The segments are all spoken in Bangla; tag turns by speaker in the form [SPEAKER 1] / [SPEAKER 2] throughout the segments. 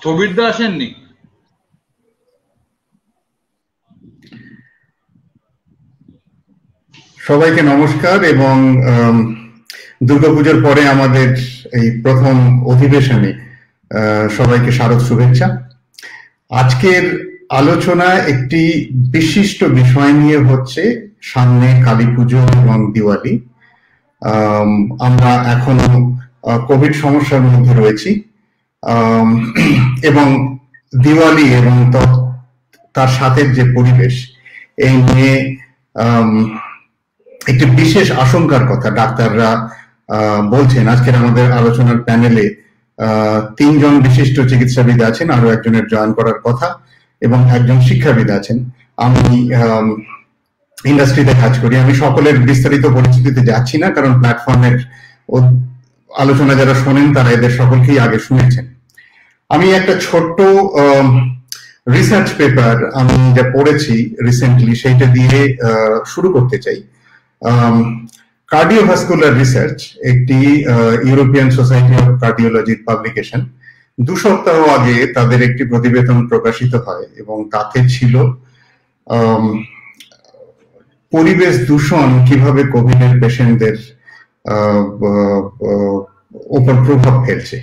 [SPEAKER 1] স্থবিরদা আসেননি?
[SPEAKER 2] সবাইকে নমস্কার এবং দুর্গাপূজার পরে আমাদের এই প্রথম অধিবেশনে সবাইকে শারদ শুভেচ্ছা। আজকের আলোচনা একটি বিশিষ্ট বিষয় নিয়ে হচ্ছে, সামনে কালী পুজো এবং দিওয়ালি। আমরা এখনো কোভিড সমস্যার মধ্যে রয়েছি এবং দিওয়ালি এবং তার সাথে যে পরিবেশ, এই নিয়ে একটি বিশেষ আশঙ্কার কথা ডাক্তাররা বলছেন। আজকের আমাদের আলোচনার প্যানেলে 3 জন বিশিষ্ট চিকিৎসাবিদ আছেন, আরো একজনের জয়েন করার কথা, এবং একজন শিক্ষাবিদ আছেন। আমি ইন্ডাস্ট্রিতে কাজ করি, আমি সকলের বিস্তারিত পরিচিতিতে যাচ্ছি না, কারণ প্ল্যাটফর্মের আলোচনা যারা শোনেন তারা এদের সকলকেই আগে শুনেছেন। আমি একটা ছোট্ট রিসার্চ পেপার আমি যা পড়েছি রিসেন্টলি সেইটা দিয়ে শুরু করতে চাই। কার্ডিওভাস্কুলার রিসার্চ, একটি ইউরোপিয়ান সোসাইটি অফ কার্ডিওলজির পাবলিকেশন। 2 সপ্তাহ আগে তাদের একটি প্রতিবেদন প্রকাশিত হয় এবং তাতে ছিল পরিবেশ দূষণ কিভাবে কোভিড এর পেশেন্টদের উপর প্রভাব ফেলছে।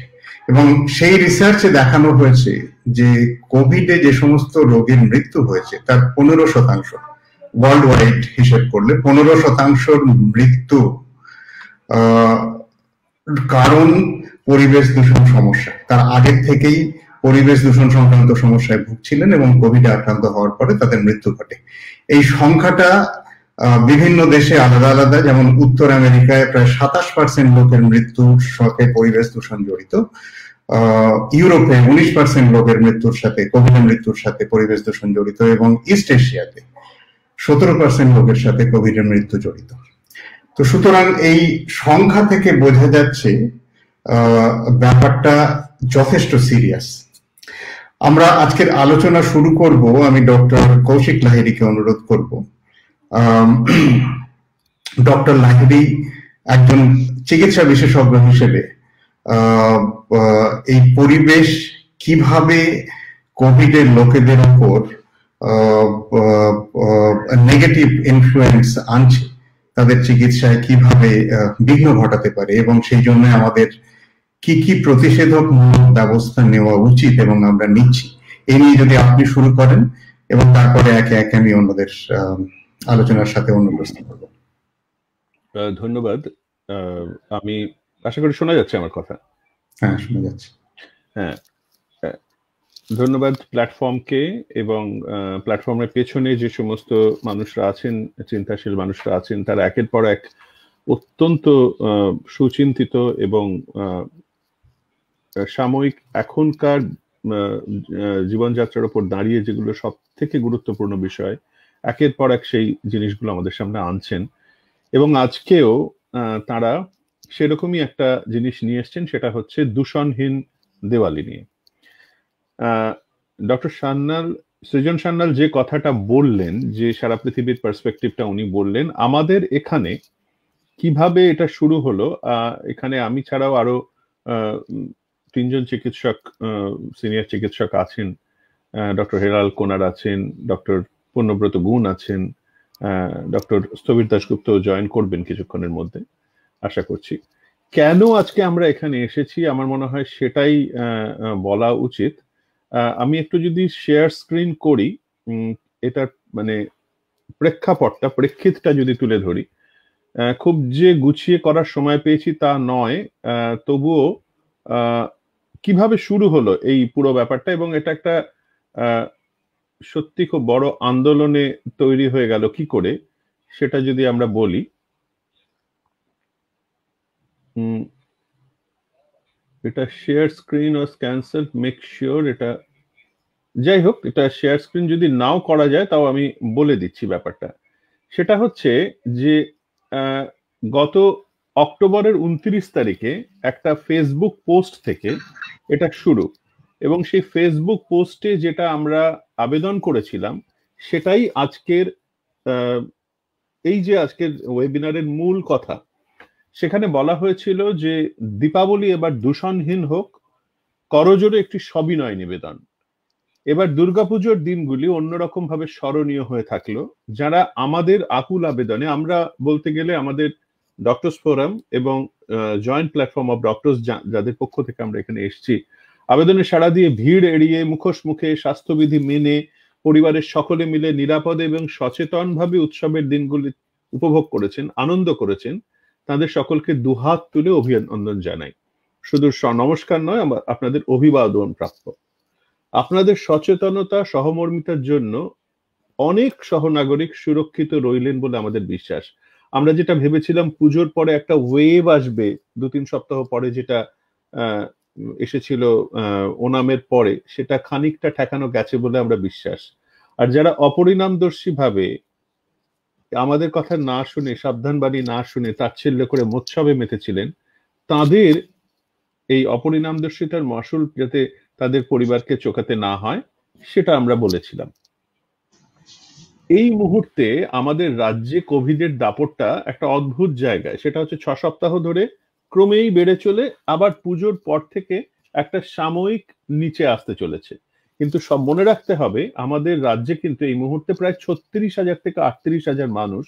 [SPEAKER 2] এবং সেই রিসার্চে দেখানো হয়েছে যে কোভিডে যে সমস্ত রোগীর মৃত্যু হয়েছে তার 15%, ওয়ার্ল্ড ওয়াইড হিসেব করলে 15% মৃত্যু কারণ পরিবেশ দূষণ সমস্যা। তার আগের থেকেই পরিবেশ দূষণ সংক্রান্ত সমস্যায় ভুগছিলেন এবং কোভিডে আক্রান্ত হওয়ার পরে তাদের মৃত্যু ঘটে। এই সংখ্যাটা বিভিন্ন দেশে আলাদা আলাদা, যেমন উত্তর আমেরিকায় প্রায় 27% লোকের মৃত্যুর সাথে পরিবেশ দূষণ জড়িত, ইউরোপে 19% লোকের মৃত্যুর সাথে, কোভিডের মৃত্যুর সাথে পরিবেশ দূষণ জড়িত, এবং ইস্ট এশিয়াতে 17% লোকের সাথে কোভিডের মৃত্যু জড়িত। তো সুতরাং এই সংখ্যা থেকে বোঝা যাচ্ছে ব্যাপারটা যথেষ্ট সিরিয়াস। আমরা আজকের আলোচনা শুরু করব, আমি ডক্টর কৌশিক লাহিড়ীকে অনুরোধ করব। ডক্টর লাহিড়ী একজন চিকিৎসা বিশেষজ্ঞ হিসেবে এই পরিবেশ কিভাবে কোভিডের লোকেদের উপর নেগেটিভ ইনফ্লুয়েন্স আনছে, তাদের চিকিৎসায় কিভাবে বিঘ্ন ঘটাতে পারে, এবং সেই জন্য আমাদের কি কি প্রতিষেধকমূলক ব্যবস্থা নেওয়া উচিত এবং আমরা নিচ্ছি, এই নিয়ে যদি আপনি শুরু করেন, এবং তারপরে একে একে আমি অন্যদের আলোচনার সাথে অন্য প্রশ্ন করব।
[SPEAKER 3] ধন্যবাদ। আমি আশা করি শোনা যাচ্ছে আমার কথা।
[SPEAKER 2] হ্যাঁ, শোনা যাচ্ছে।
[SPEAKER 3] হ্যাঁ, ধন্যবাদ প্ল্যাটফর্মকে এবং প্ল্যাটফর্মের পেছনে যে সমস্ত মানুষরা আছেন, চিন্তাশীল মানুষরা আছেন, তারা একের পর এক অত্যন্ত সুচিন্তিত এবং সাময়িক এখনকার জীবনযাত্রার উপর দাঁড়িয়ে যেগুলো সব থেকে গুরুত্বপূর্ণ বিষয়, একের পর এক সেই জিনিসগুলো আমাদের সামনে আনছেন। এবং আজকেও তারা সেরকমই একটা জিনিস নিয়ে এসছেন, সেটা হচ্ছে দূষণহীন দিওয়ালি নিয়ে। ডক্টর সান্যাল, সৃজন সান্যাল যে কথাটা বললেন, যে সারা পৃথিবীর পার্সপেক্টিভটা উনি বললেন, আমাদের এখানে কিভাবে এটা শুরু হলো, এখানে আমি ছাড়াও আরো 3 জন চিকিৎসক, সিনিয়র চিকিৎসক আছেন। ডক্টর হেলাল কোনার আছেন, ডক্টর পূর্ণব্রত গুণ আছেন, ডক্টর স্থবির দাশগুপ্ত জয়েন করবেন কিছুক্ষণের মধ্যে আশা করছি। কেন আজকে আমরা এখানে এসেছি আমার মনে হয় সেটাই বলা উচিত। আমি একটু যদি শেয়ার স্ক্রিন করি, এটার মানে প্রেক্ষিতটা যদি তুলে ধরি, খুব যে গুছিয়ে করার সময় পেয়েছি তা নয়, তবুও কিভাবে শুরু হলো এই পুরো ব্যাপারটা, এবং এটা একটা সত্যি খুব বড় আন্দোলনে তৈরি হয়ে গেল কি করে, সেটা যদি আমরা বলি। এটা শেয়ার স্ক্রিন ওয়াজ ক্যান্সেলড, মেক শিওর এটা, যাই হোক, এটা শেয়ার স্ক্রিন যদি নাও করা যায় তাও আমি বলে দিচ্ছি ব্যাপারটা। সেটা হচ্ছে যে গত অক্টোবরের 29 তারিখে একটা ফেসবুক পোস্ট থেকে এটা শুরু, এবং সেই ফেসবুক পোস্টে যেটা আমরা আবেদন করেছিলাম সেটাই আজকের এই যে আজকের ওয়েবিনারের মূল কথা। সেখানে বলা হয়েছিল যে দীপাবলি এবার দূষণহীন হোক, করজোড়ে একটি সবিনয় নিবেদন। এবার দুর্গাপুজোর দিনগুলি অন্যরকম ভাবে স্মরণীয় হয়ে থাকলো, যারা আমাদের আকুল আবেদনে, আমরা বলতে গেলে আমাদের ডক্টরস ফোরাম এবং জয়েন্ট প্ল্যাটফর্ম অফ ডক্টরস, যাদের পক্ষ থেকে আমরা এখানে এসেছি, আবেদনে সাড়া দিয়ে ভিড় এড়িয়ে মুখোশ মুখে স্বাস্থ্যবিধি মেনে পরিবারের সকলে মিলে নিরাপদে এবং সচেতনভাবে উৎসবের দিনগুলি উপভোগ করেছেন, আনন্দ করেছেন, তাদের সকলকে দুহাত তুলে অভিনন্দন জানাই। শুধু নমস্কার নয়, আপনাদের অভিবাদন প্রাপ্য। আপনাদের সচেতনতা, সহমর্মিতার জন্য অনেক সহনাগরিক সুরক্ষিত রইলেন বলে আমাদের বিশ্বাস। আমরা যেটা ভেবেছিলাম পুজোর পরে একটা ওয়েভ আসবে, 2-3 সপ্তাহ পরে যেটা এসেছিল ওনামের পরে, সেটা খানিকটা ঠেকানো গেছে বলে আমরা বিশ্বাস। আর যারা অপরিণামদর্শী ভাবে আমাদের কথা না শুনে, সাবধানবাণী না শুনে তাচ্ছিল্য করে মোৎসবে মেতেছিলেন, তাদের এই অপরিণামদর্শিতার মাসুল যাতে তাদের পরিবারকে চোকাতে না হয়, সেটা আমরা বলেছিলাম। এই মুহূর্তে আমাদের রাজ্যে কোভিডের দাপটটা একটা অদ্ভুত জায়গায়, সেটা হচ্ছে 6 সপ্তাহ ধরে ক্রমেই বেড়ে চলে আবার পুজোর পর থেকে একটা সাময়িক নিচে আসতে চলেছে। কিন্তু সব মনে রাখতে হবে, আমাদের রাজ্যে কিন্তু এই মুহূর্তে প্রায় 36,000 থেকে 38,000 মানুষ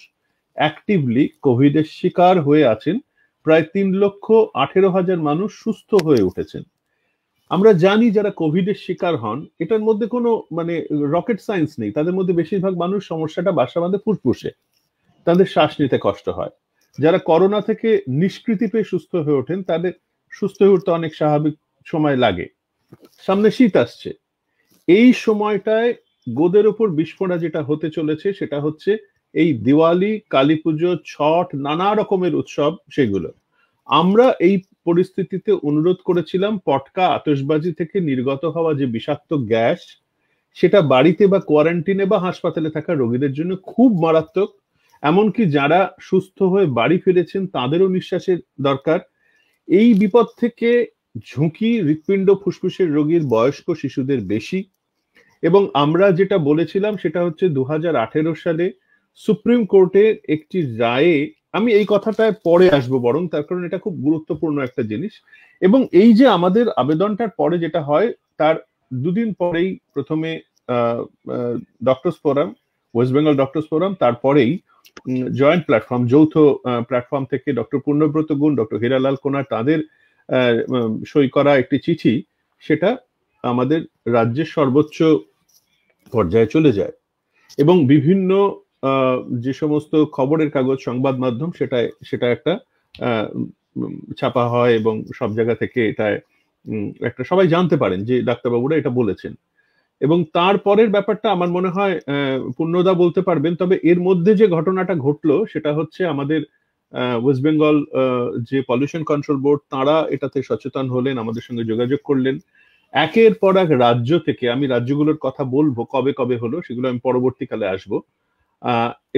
[SPEAKER 3] অ্যাক্টিভলি কোভিডের শিকার হয়ে আছেন, প্রায় 3,18,000 মানুষ সুস্থ হয়ে উঠেছেন। আমরা জানি যারা কোভিডের শিকার হন, এটার মধ্যে কোনো মানে রকেট সায়েন্স নেই, তাদের মধ্যে বেশিরভাগ মানুষ সমস্যাটা বাসা বাঁধে ফুসফুসে, তাদের শ্বাস নিতে কষ্ট হয়। যারা করোনা থেকে নিষ্কৃতি পেয়ে সুস্থ হয়ে ওঠেন, তাদের সুস্থ হয়ে উঠতে অনেক স্বাভাবিক সময় লাগে। সামনে শীত আসছে, এই সময়টায় গোদের ওপর বিস্ফোরণ যেটা হতে চলেছে সেটা হচ্ছে এই দিওয়ালি, কালী পুজো, ছট, নানা রকমের উৎসব, সেগুলো। আমরা এই পরিস্থিতিতে অনুরোধ করেছিলাম পটকা, আতশবাজি থেকে নির্গত হওয়া যে বিষাক্ত গ্যাস, সেটা বাড়িতে বা কোয়ারেন্টিনে বা হাসপাতালে থাকা রোগীদের জন্য খুব মারাত্মক। এমনকি যারা সুস্থ হয়ে বাড়ি ফিরেছেন তাদেরও নিঃশ্বাসের দরকার। এই বিপদ থেকে ঝুঁকি হৃৎপিণ্ড ফুসফুসের রোগীর, বয়স্ক শিশুদের বেশি। এবং আমরা যেটা বলেছিলাম সেটা হচ্ছে 2018 সালে সুপ্রিম কোর্টের একটি রায়ে, আমি এই কথাটায় পরে আসবো বরং, তার কারণ এটা খুব গুরুত্বপূর্ণ একটা জিনিস। এবং এই যে আমাদের আবেদনটার পরে যেটা হয়, তার 2 দিন পরেই প্রথমে doctors forum, West Bengal doctors forum, তারপরেই জয়েন্ট প্ল্যাটফর্ম, যৌথ প্ল্যাটফর্ম থেকে ডক্টর পূর্ণব্রত গুণ, ডক্টর হীরালাল কোনার, তাদের সই করা একটি চিঠি, সেটা আমাদের রাজ্যের সর্বোচ্চ পর্যায়ে চলে যায় এবং বিভিন্ন যে সমস্ত খবরের কাগজ, সংবাদ মাধ্যম, সেটা একটা ছাপা হয় এবং সব জায়গা থেকে এটা একটা সবাই জানতে পারেন যে ডাক্তারবাবুরা এটা বলেছেন। এবং তারপরের ব্যাপারটা আমার মনে হয় পূর্ণদা বলতে পারবেন, তবে এর মধ্যে যে ঘটনাটা ঘটলো সেটা হচ্ছে আমাদের ওয়েস্ট বেঙ্গল যে পলিউশন কন্ট্রোল বোর্ড, তারা এটাতে সচেতন হলেন, আমাদের সঙ্গে যোগাযোগ করলেন। একের পর এক রাজ্য থেকে, আমি রাজ্যগুলোর কথা বলবো কবে কবে হলো সেগুলো আমি পরবর্তীকালে আসবো,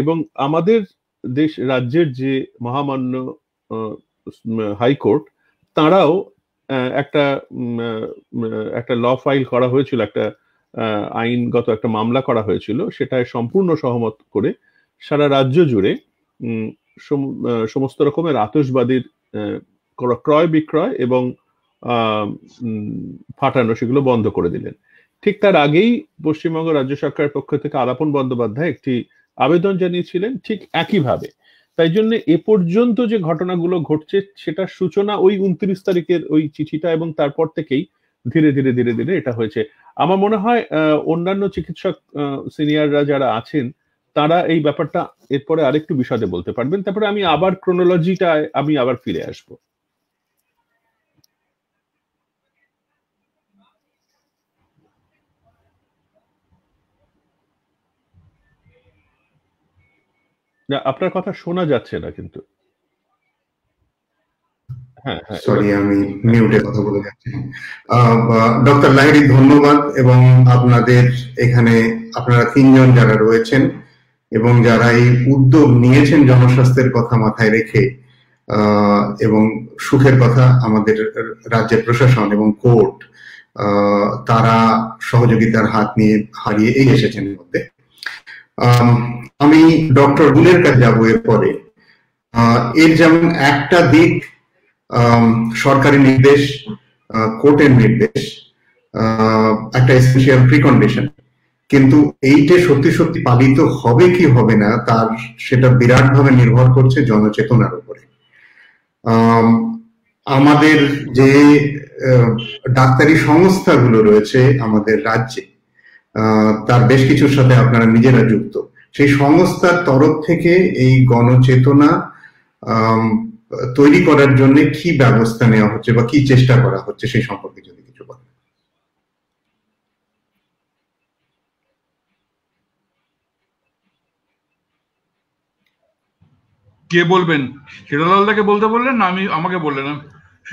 [SPEAKER 3] এবং আমাদের রাজ্যের যে মহামান্য হাইকোর্ট, তারাও একটা ল ফাইল করা হয়েছিল, একটা আইনগত একটা মামলা করা হয়েছিল, সেটায় সম্পূর্ণ সহমত করে সারা রাজ্য জুড়ে সমস্ত রকমের আতশবাজির ক্রয় বিক্রয় এবং ফাটানো, সেগুলো বন্ধ করে দিলেন। ঠিক তার আগেই পশ্চিমবঙ্গ রাজ্য সরকারের পক্ষ থেকে আলাপন বন্দ্যোপাধ্যায় একটি আবেদন জানিয়েছিলেন ঠিক একইভাবে। তাই জন্য এ পর্যন্ত যে ঘটনাগুলো ঘটছে সেটার সূচনা ওই 29 তারিখের ওই চিঠিটা, এবং তারপর থেকেই ধীরে ধীরে ধীরে ধীরে এটা হয়েছে। আমার মনে হয় অন্যান্য চিকিৎসক সিনিয়ররা যারা আছেন তারা এই ব্যাপারটা এরপরে আরেকটু বিশদে বলতে পারবেন। তারপরে আমি আবার ক্রোনোলজিটা আমি আবার ফিরে আসবো। না, আপনার কথা শোনা যাচ্ছে না কিন্তু। হ্যাঁ,
[SPEAKER 2] সরি, আমি মিউটে কথা বলে যাচ্ছি। ডক্টর লাহিড়ী, ধন্যবাদ। এবং আপনাদের এখানে আপনারা 3 জন যারা রয়েছেন এবং যারা এই উদ্যোগ নিয়েছেন জনস্বাস্থ্যের কথা মাথায় রেখে, এবং সুখের কথা আমাদের রাজ্যের প্রশাসন এবং কোর্ট, তারা সহযোগিতার হাত নিয়ে হারিয়ে এগিয়ে এসেছেন মধ্যে। আমি ডক্টর গুলের কাছে যাবো এরপরে। এর যেমন একটা দিক সরকারি নির্দেশ কোর্টের নির্দেশ, একটা এসেনশিয়াল প্রিকন্ডিশন, কিন্তু এইটা সত্যি সত্যি পালিত হবে কি হবে না তার সেটা বিরাটভাবে নির্ভর করছে জনচেতনার উপরে। আমাদের যে ডাক্তারি সংস্থাগুলো রয়েছে আমাদের রাজ্যে, তার বেশ কিছুর সাথে আপনারা নিজেরা যুক্ত, সেই সংস্থার তরফ থেকে এই গণচেতনা তৈরি করার জন্য কি ব্যবস্থা নেওয়া হচ্ছে বা কি চেষ্টা করা হচ্ছে সেই সম্পর্কে যদি কিছু বলেন।
[SPEAKER 1] কে বলবেন? হিরালালদাকে বলতে বললেন না আমাকে বললেন?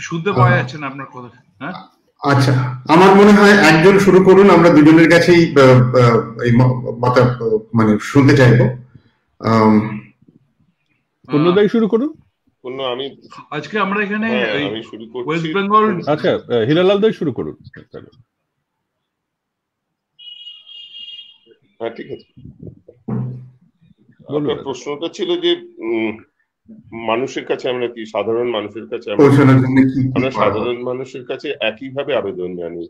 [SPEAKER 1] শুনতে পাওয়া যাচ্ছে না আপনার কথা। হ্যাঁ,
[SPEAKER 2] আচ্ছা, আমার মনে হয় একজন শুরু করুন, আমরা দুজনের কাছেই এই মানে শুনতে চাইবো।
[SPEAKER 3] পূর্ণদাই শুরু করুন।
[SPEAKER 4] আমি
[SPEAKER 1] আজকে আমরা এখানে
[SPEAKER 4] আমি শুরু করছি।
[SPEAKER 1] ওয়েস্ট বেঙ্গল।
[SPEAKER 3] আচ্ছা, হিরালালদাই শুরু করুন।
[SPEAKER 4] হ্যাঁ, ঠিক আছে। আপনার প্রশ্নটা ছিল যে মানুষের কাছে আমরা কি, সাধারণ মানুষের কাছে আমরা সাধারণ মানুষের কাছে একইভাবে আবেদন জানি।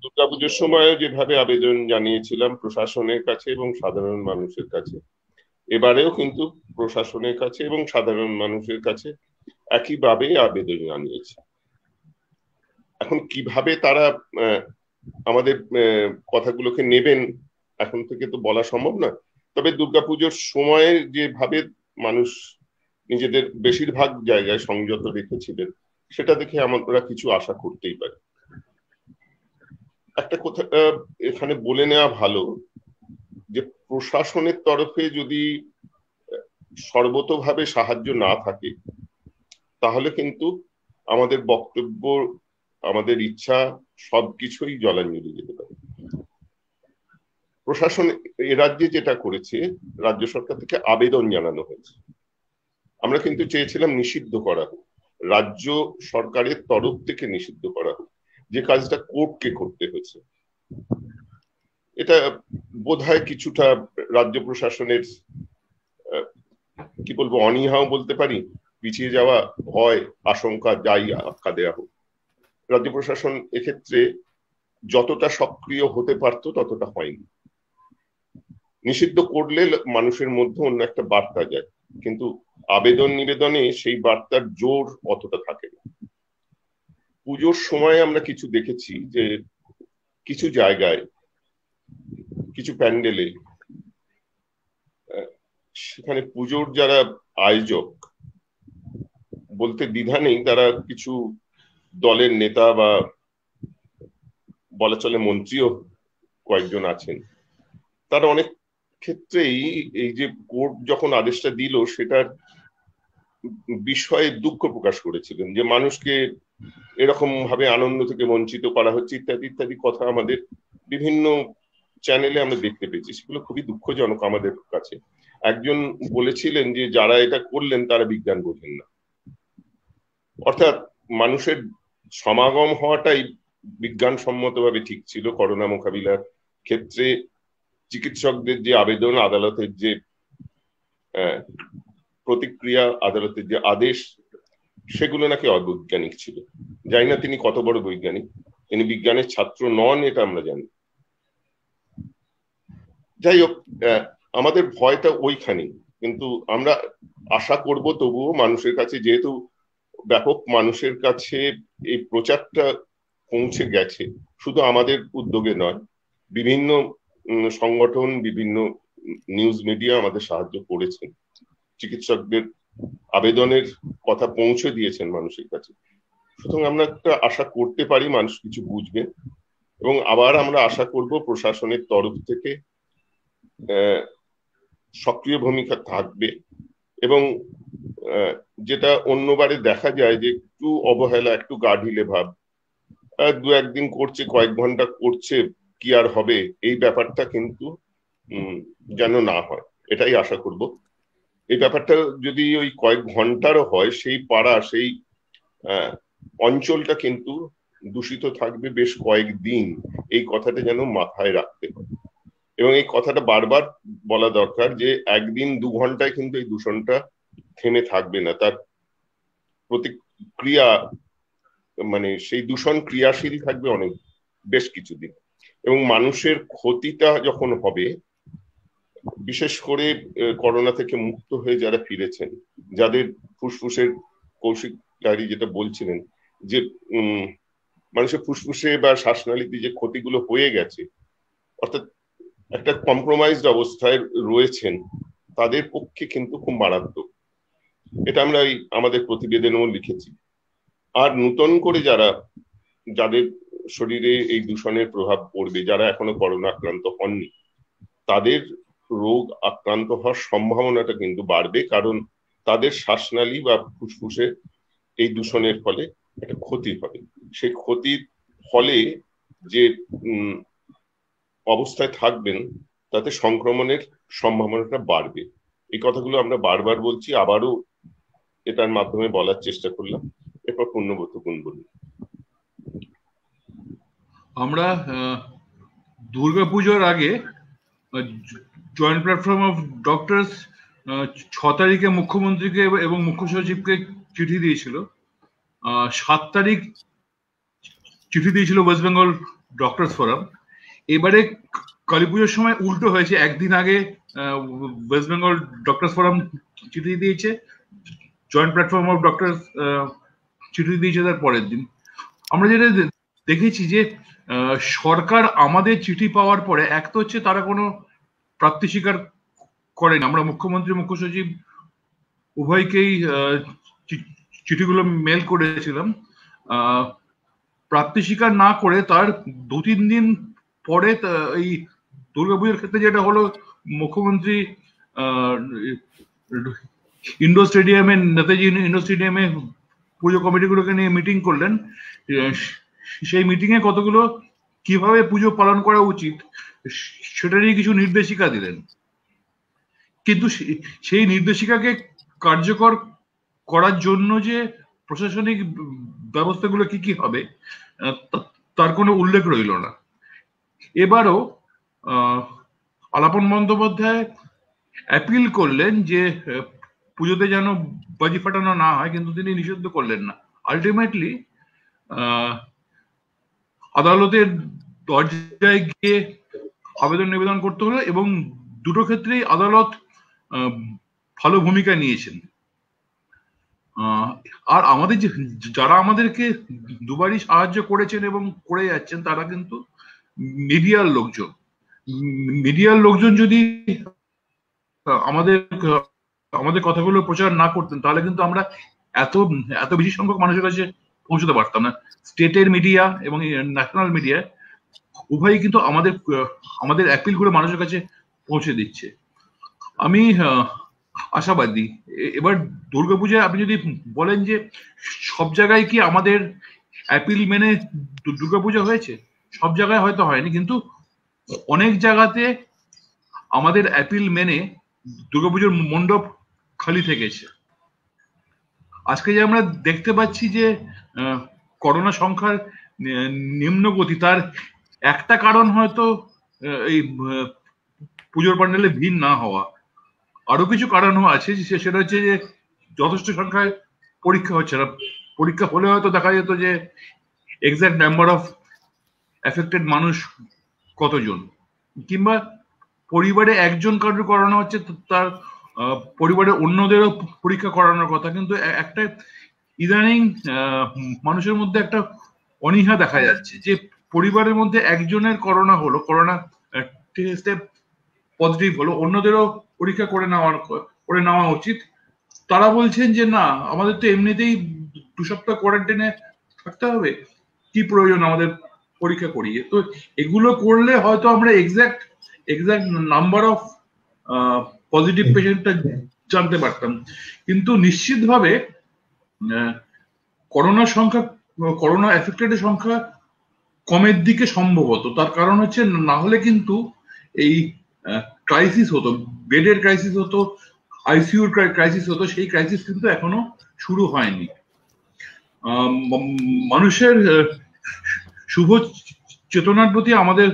[SPEAKER 4] দুর্গাপুজোর সময় যেভাবে আবেদন জানিয়েছিলাম প্রশাসনের কাছে এবং সাধারণ মানুষের কাছে, এবারেও কিন্তু প্রশাসনের কাছে এবং সাধারণ মানুষের কাছে একইভাবে আবেদন জানিয়েছে। এখন কিভাবে তারা আমাদের কথাগুলোকে নেবেন এখন থেকে তো বলা সম্ভব না, তবে দুর্গাপুজোর সময়ে যেভাবে মানুষ নিজেদের বেশিরভাগ জায়গায় সংযত রেখেছিলেন সেটা দেখে আমরা কিছু আশা করতেই পারি। একটা কথা এখানে বলে নেওয়া ভালো যে প্রশাসনের তরফে যদি সর্বতোভাবে সাহায্য না থাকে তাহলে কিন্তু আমাদের বক্তব্য, আমাদের ইচ্ছা সবকিছুই জলাঞ্জলি যেতে পারে। প্রশাসন এ রাজ্যে যেটা করেছে, রাজ্য সরকার থেকে আবেদন জানানো হয়েছে, আমরা কিন্তু চেয়েছিলাম নিষিদ্ধ করা হোক, রাজ্য সরকারের তরফ থেকে নিষিদ্ধ করা হোক, যে কাজটা কোর্টকে করতে হয়েছে। এটা বোধহয় কিছুটা রাজ্য প্রশাসনের কি বলবো অনীহাও বলতে পারি, পিছিয়ে যাওয়া, ভয়, আশঙ্কা, যাই আখ্যা দেওয়া হোক, রাজ্য প্রশাসন এক্ষেত্রে যতটা সক্রিয় হতে পারতো ততটা হয়নি। নিষিদ্ধ করলে মানুষের মধ্যে অন্য একটা বার্তা যায়, কিন্তু আবেদন নিবেদনে সেই বার্তার জোর অতটা থাকে না। পুজোর সময় আমরা কিছু দেখেছি যে কিছু জায়গায়, কিছু প্যান্ডেলে, সেখানে পুজোর যারা আয়োজক, বলতে দ্বিধা নেই, তারা কিছু দলের নেতা বা বলা চলে মন্ত্রীও কয়েকজন আছেন, তারা অনেক ক্ষেত্রেই এই যে কোর্ট যখন আদেশটা দিল সেটার বিষয়ে দুঃখ প্রকাশ করেছিলেন, যে মানুষকে এরকম ভাবে আনন্দ থেকে বঞ্চিত করা হচ্ছে ইত্যাদি ইত্যাদি কথা আমাদের বিভিন্ন চ্যানেলে আমরা দেখতে পেয়েছি। সেগুলো খুবই দুঃখজনক আমাদের কাছে। একজন বলেছিলেন যে যারা এটা করলেন তারা বিজ্ঞান বোঝেন না, অর্থাৎ মানুষের সমাগম হওয়াটাই বিজ্ঞানসম্মতভাবে ঠিক ছিল। করোনা মোকাবিলার ক্ষেত্রে চিকিৎসকদের যে আবেদন, আদালতের যে প্রতিক্রিয়া, আদালতের যে আদেশ, সেগুলো নাকি অবৈজ্ঞানিক ছিল। জানি না তিনি কত বড় বৈজ্ঞানিক, তিনি বিজ্ঞানের ছাত্র নন এটা আমরা জানি। যাই হোক, আমাদের ভয়টা ওইখানেই, কিন্তু আমরা আশা করব তবুও মানুষের কাছে, যেহেতু ব্যাপক মানুষের কাছে এই প্রচারটা পৌঁছে গেছে, শুধু আমাদের উদ্যোগে নয়, বিভিন্ন সংগঠন, বিভিন্ন নিউজ মিডিয়া আমাদের সাহায্য করেছেন, চিকিৎসকদের আবেদনের কথা পৌঁছে দিয়েছেন মানুষের কাছে। সুতরাং আমরা একটা আশা করতে পারি মানুষ কিছু বুঝবেন, এবং আবার আমরা আশা করব প্রশাসনের তরফ থেকে সক্রিয় ভূমিকা থাকবে, এবং যেটা অন্যবারে দেখা যায় যে একটু অবহেলা, একটু গা ঢিলে ভাব, দু একদিন করছে, কয়েক ঘন্টা করছে, কি আর হবে, এই ব্যাপারটা কিন্তু যেন না হয়, এটাই আশা করব। এই ব্যাপারটা যদি ওই কয়েক ঘন্টারও হয়, সেই পাড়া, সেই অঞ্চলটা কিন্তু দূষিত থাকবে বেশ কয়েকদিন, এই কথাটা যেন মাথায় রাখতে হবে। এবং এই কথাটা বারবার বলা দরকার যে একদিন 2 ঘন্টায় কিন্তু এই দূষণটা থেমে থাকবে না, তার প্রতিক্রিয়া মানে সেই দূষণ ক্রিয়াশীল থাকবে অনেক বেশ কিছুদিন, এবং মানুষের ক্ষতিটা যখন হবে, বিশেষ করে করোনা থেকে মুক্ত হয়ে যারা ফিরেছেন, যাদের ফুসফুসের, কৌশিক লাহিড়ী যেটা বলছিলেন যে মানুষের ফুসফুসে বা শ্বাসনালীতে যে ক্ষতিগুলো হয়ে গেছে, অর্থাৎ একটা কম্প্রোমাইজড অবস্থায় রয়েছেন, তাদের পক্ষে কিন্তু খুব মারাত্মক। এটা আমরা আমাদের প্রতিবেদনেও লিখেছি। আর নতুন করে যাদের শরীরে এই দূষণের প্রভাব পড়বে, যারা এখনো করোনা আক্রান্ত হননি, তাদের রোগ আক্রান্ত হওয়ার সম্ভাবনাটা কিন্তু বাড়বে, কারণ তাদের শ্বাসনালী বা ফুসফুসে এই দূষণের ফলে একটা ক্ষতি হবে। সেই ক্ষতির ফলে যে অবস্থায় থাকবেন, তাতে সংক্রমণের সম্ভাবনাটা বাড়বে। এই কথাগুলো আমরা বারবার বলছি, আবারও এটার মাধ্যমে বলার চেষ্টা করলাম। এরপর পুণ্যব্রত গুণ বলুন।
[SPEAKER 1] আমরা দুর্গাপুজোর আগে জয়েন্ট প্ল্যাটফর্ম অফ ডক্টরস 6 তারিখে মুখ্যমন্ত্রীকে এবং মুখ্য সচিবকে চিঠি দিয়েছিল। 7 তারিখ চিঠি দিয়েছিল ওয়েস্ট বেঙ্গল ডক্টরস ফোরাম। এবারে কালী পুজোর সময় উল্টো হয়েছে, একদিন আগে ওয়েস্ট বেঙ্গল ডক্টরস ফোরাম চিঠি দিয়েছে, জয়েন্ট প্ল্যাটফর্ম অফ ডক্টরস চিঠি দিয়েছে তার পরের দিন। আমরা যেটা দেখেছি যে সরকার আমাদের চিঠি পাওয়ার পরে, এক তো হচ্ছে তারা কোনো প্রাপ্তি স্বীকার করেন। আমরা মুখ্যমন্ত্রী, মুখ্য সচিব উভয়কেই চিঠিগুলো মেল করেছিলাম। প্রাপ্তি স্বীকার না করে তার 2-3 দিন পরে এই দুর্গাপুজোর ক্ষেত্রে যেটা হলো, মুখ্যমন্ত্রী ইন্ডোর স্টেডিয়ামে, নেতাজি ইন্ডোর স্টেডিয়ামে পুজো কমিটিগুলোকে নিয়ে মিটিং করলেন। সেই মিটিং এ কতগুলো কিভাবে পুজো পালন করা উচিত সেটারই কিছু নির্দেশিকা দিলেন, কিন্তু সেই নির্দেশিকাকে কার্যকর করার জন্য যে প্রশাসনিক ব্যবস্থাগুলো কি কি হবে তার কোনো উল্লেখ রইল না। এবারও আলাপন বন্দ্যোপাধ্যায় অ্যাপিল করলেন যে পুজোতে যেন বাজি ফাটানো না হয়, কিন্তু তিনি নিষিদ্ধ করলেন না। আলটিমেটলি আদালতের দরজায় গিয়ে আবেদন নিবেদন করতে হলো, এবং দুটো ক্ষেত্রেই আদালত ভালো ভূমিকা নিয়েছেন। আর আমাদের যারা আমাদেরকে দুবারই সাহায্য করেছেন এবং করে যাচ্ছেন, তারা কিন্তু মিডিয়ার লোকজন। মিডিয়ার লোকজন যদি আমাদের কথাগুলো প্রচার না করতেন, তাহলে কিন্তু আমরা এত বেশি সংখ্যক মানুষের কাছে পৌঁছতে পারতাম না। স্টেটের মিডিয়া এবং ন্যাশনাল মিডিয়া উভয়ই কিন্তু আমাদের অ্যাপিল করে মানুষের কাছে পৌঁছে দিচ্ছে। আমি আশাবাদী। এবার দুর্গাপূজায় আপনি যদি বলেন যে সব জায়গায় কি আমাদের অ্যাপিল মেনে দুর্গাপূজা হয়েছে, সব জায়গায় হয়তো হয়নি, কিন্তু অনেক জায়গাতে আমাদের অ্যাপিল মেনে দুর্গাপুজোর মণ্ডপ খালি থেকেছে। আজকে যে আমরা দেখতে পাচ্ছি যে করোনা সংখ্যার নিম্নগতি, তার একটা কারণ হয়তো এই পুজোর প্যান্ডেলে ভিড় না হওয়া। আরো কিছু কারণও আছে, সেটা হচ্ছে যে যথেষ্ট সংখ্যায় পরীক্ষা হচ্ছে না। পরীক্ষা হলে হয়তো দেখা যেত যে এক্সাক্ট নাম্বার অফ এফেক্টেড মানুষ কতজন, কিংবা পরিবারে একজন কারোর করানো হচ্ছে, তার পরিবারে অন্যদেরও পরীক্ষা করানোর কথা, কিন্তু একটা ইদানিং মানুষের মধ্যে একটা অনীহা দেখা যাচ্ছে যে পরিবারের মধ্যে একজনের করোনা হলো, করোনা টেস্টে পজিটিভ হলো, অন্যদেরও পরীক্ষা করে নেওয়া উচিত। তারা বলছেন যে না, আমাদের তো এমনিতেই 2 সপ্তাহ কোয়ারেন্টাইনে থাকতে হবে, কি প্রয়োজন আমাদের পরীক্ষা করিয়ে। তো এগুলো করলে হয়তো আমরা এক্সাক্ট নাম্বার অফ পজিটিভ পেশেন্টটা জানতে পারতাম। কিন্তু নিশ্চিতভাবে করোনা এফেক্টেড সংখ্যা কমের দিকে সম্ভবত। তার কারণ হচ্ছে, না হলে কিন্তু এই ক্রাইসিস হতো, বেডের ক্রাইসিস হতো, আইসিইউর ক্রাইসিস হতো, সেই ক্রাইসিস কিন্তু এখনো শুরু হয়নি। মানুষের শুভ চেতনার প্রতি আমাদের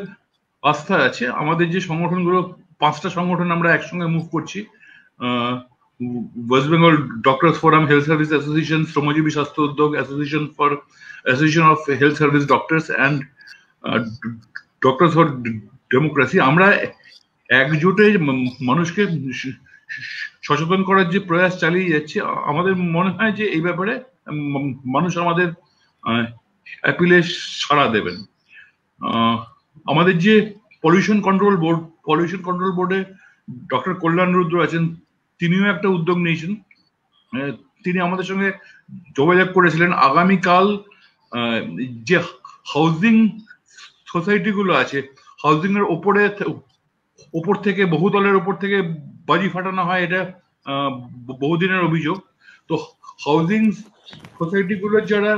[SPEAKER 1] আস্থা আছে। আমাদের যে সংগঠনগুলো, 5টা সংগঠন আমরা একসঙ্গে মুভ করছি, West Bengal Doctors Forum, Health Service Association, Shramajীবী স্বাস্থ্য উদ্যোগ, Association of Health Service Doctors and Doctors for Democracy, আমরা একজোটে মানুষকে সচেতন করার যে প্রয়াস চালিয়ে যাচ্ছি। আমাদের মনে হয় যে এই ব্যাপারে মানুষ আমাদের অ্যাপিলে সাড়া দেবেন। আমাদের যে পলিউশন কন্ট্রোল বোর্ডে ডক্টর কল্যাণ রুদ্র আছেন, তিনিও একটা উদ্যোগ নিয়েছেন। তিনি আমাদের সঙ্গে যোগাযোগ করেছিলেন আগামীকাল যে হাউজিং সোসাইটি গুলো আছে, হাউজিং এর ওপর থেকে বহুতলের ওপর থেকে বাজি ফাটানো হয়, এটা বহুদিনের অভিযোগ। তো হাউজিং সোসাইটি গুলোর যারা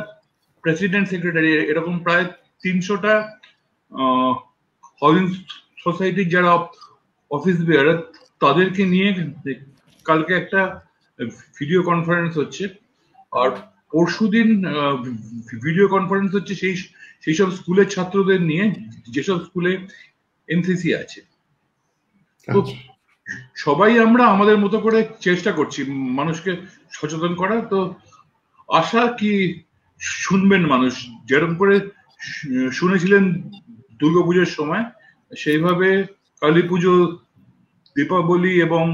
[SPEAKER 1] প্রেসিডেন্ট, সেক্রেটারি, এরকম প্রায় 300টা হাউজিং সোসাইটির যারা অফিস বেয়ারার, তাদেরকে নিয়ে কালকে একটা ভিডিও কনফারেন্স হচ্ছে। আর পরশুদিন ভিডিও কনফারেন্স হচ্ছে সেই সব স্কুলের ছাত্রদের নিয়ে যেসব স্কুলে এনসিসি আছে। তো সবাই আমরা আমাদের মতো করে চেষ্টা করছি মানুষকে সচেতন করা। তো আশা কি শুনবেন মানুষ, যেরকম করে শুনেছিলেন দুর্গাপুজোর সময়, সেইভাবে কালী পুজো, দীপাবলি এবং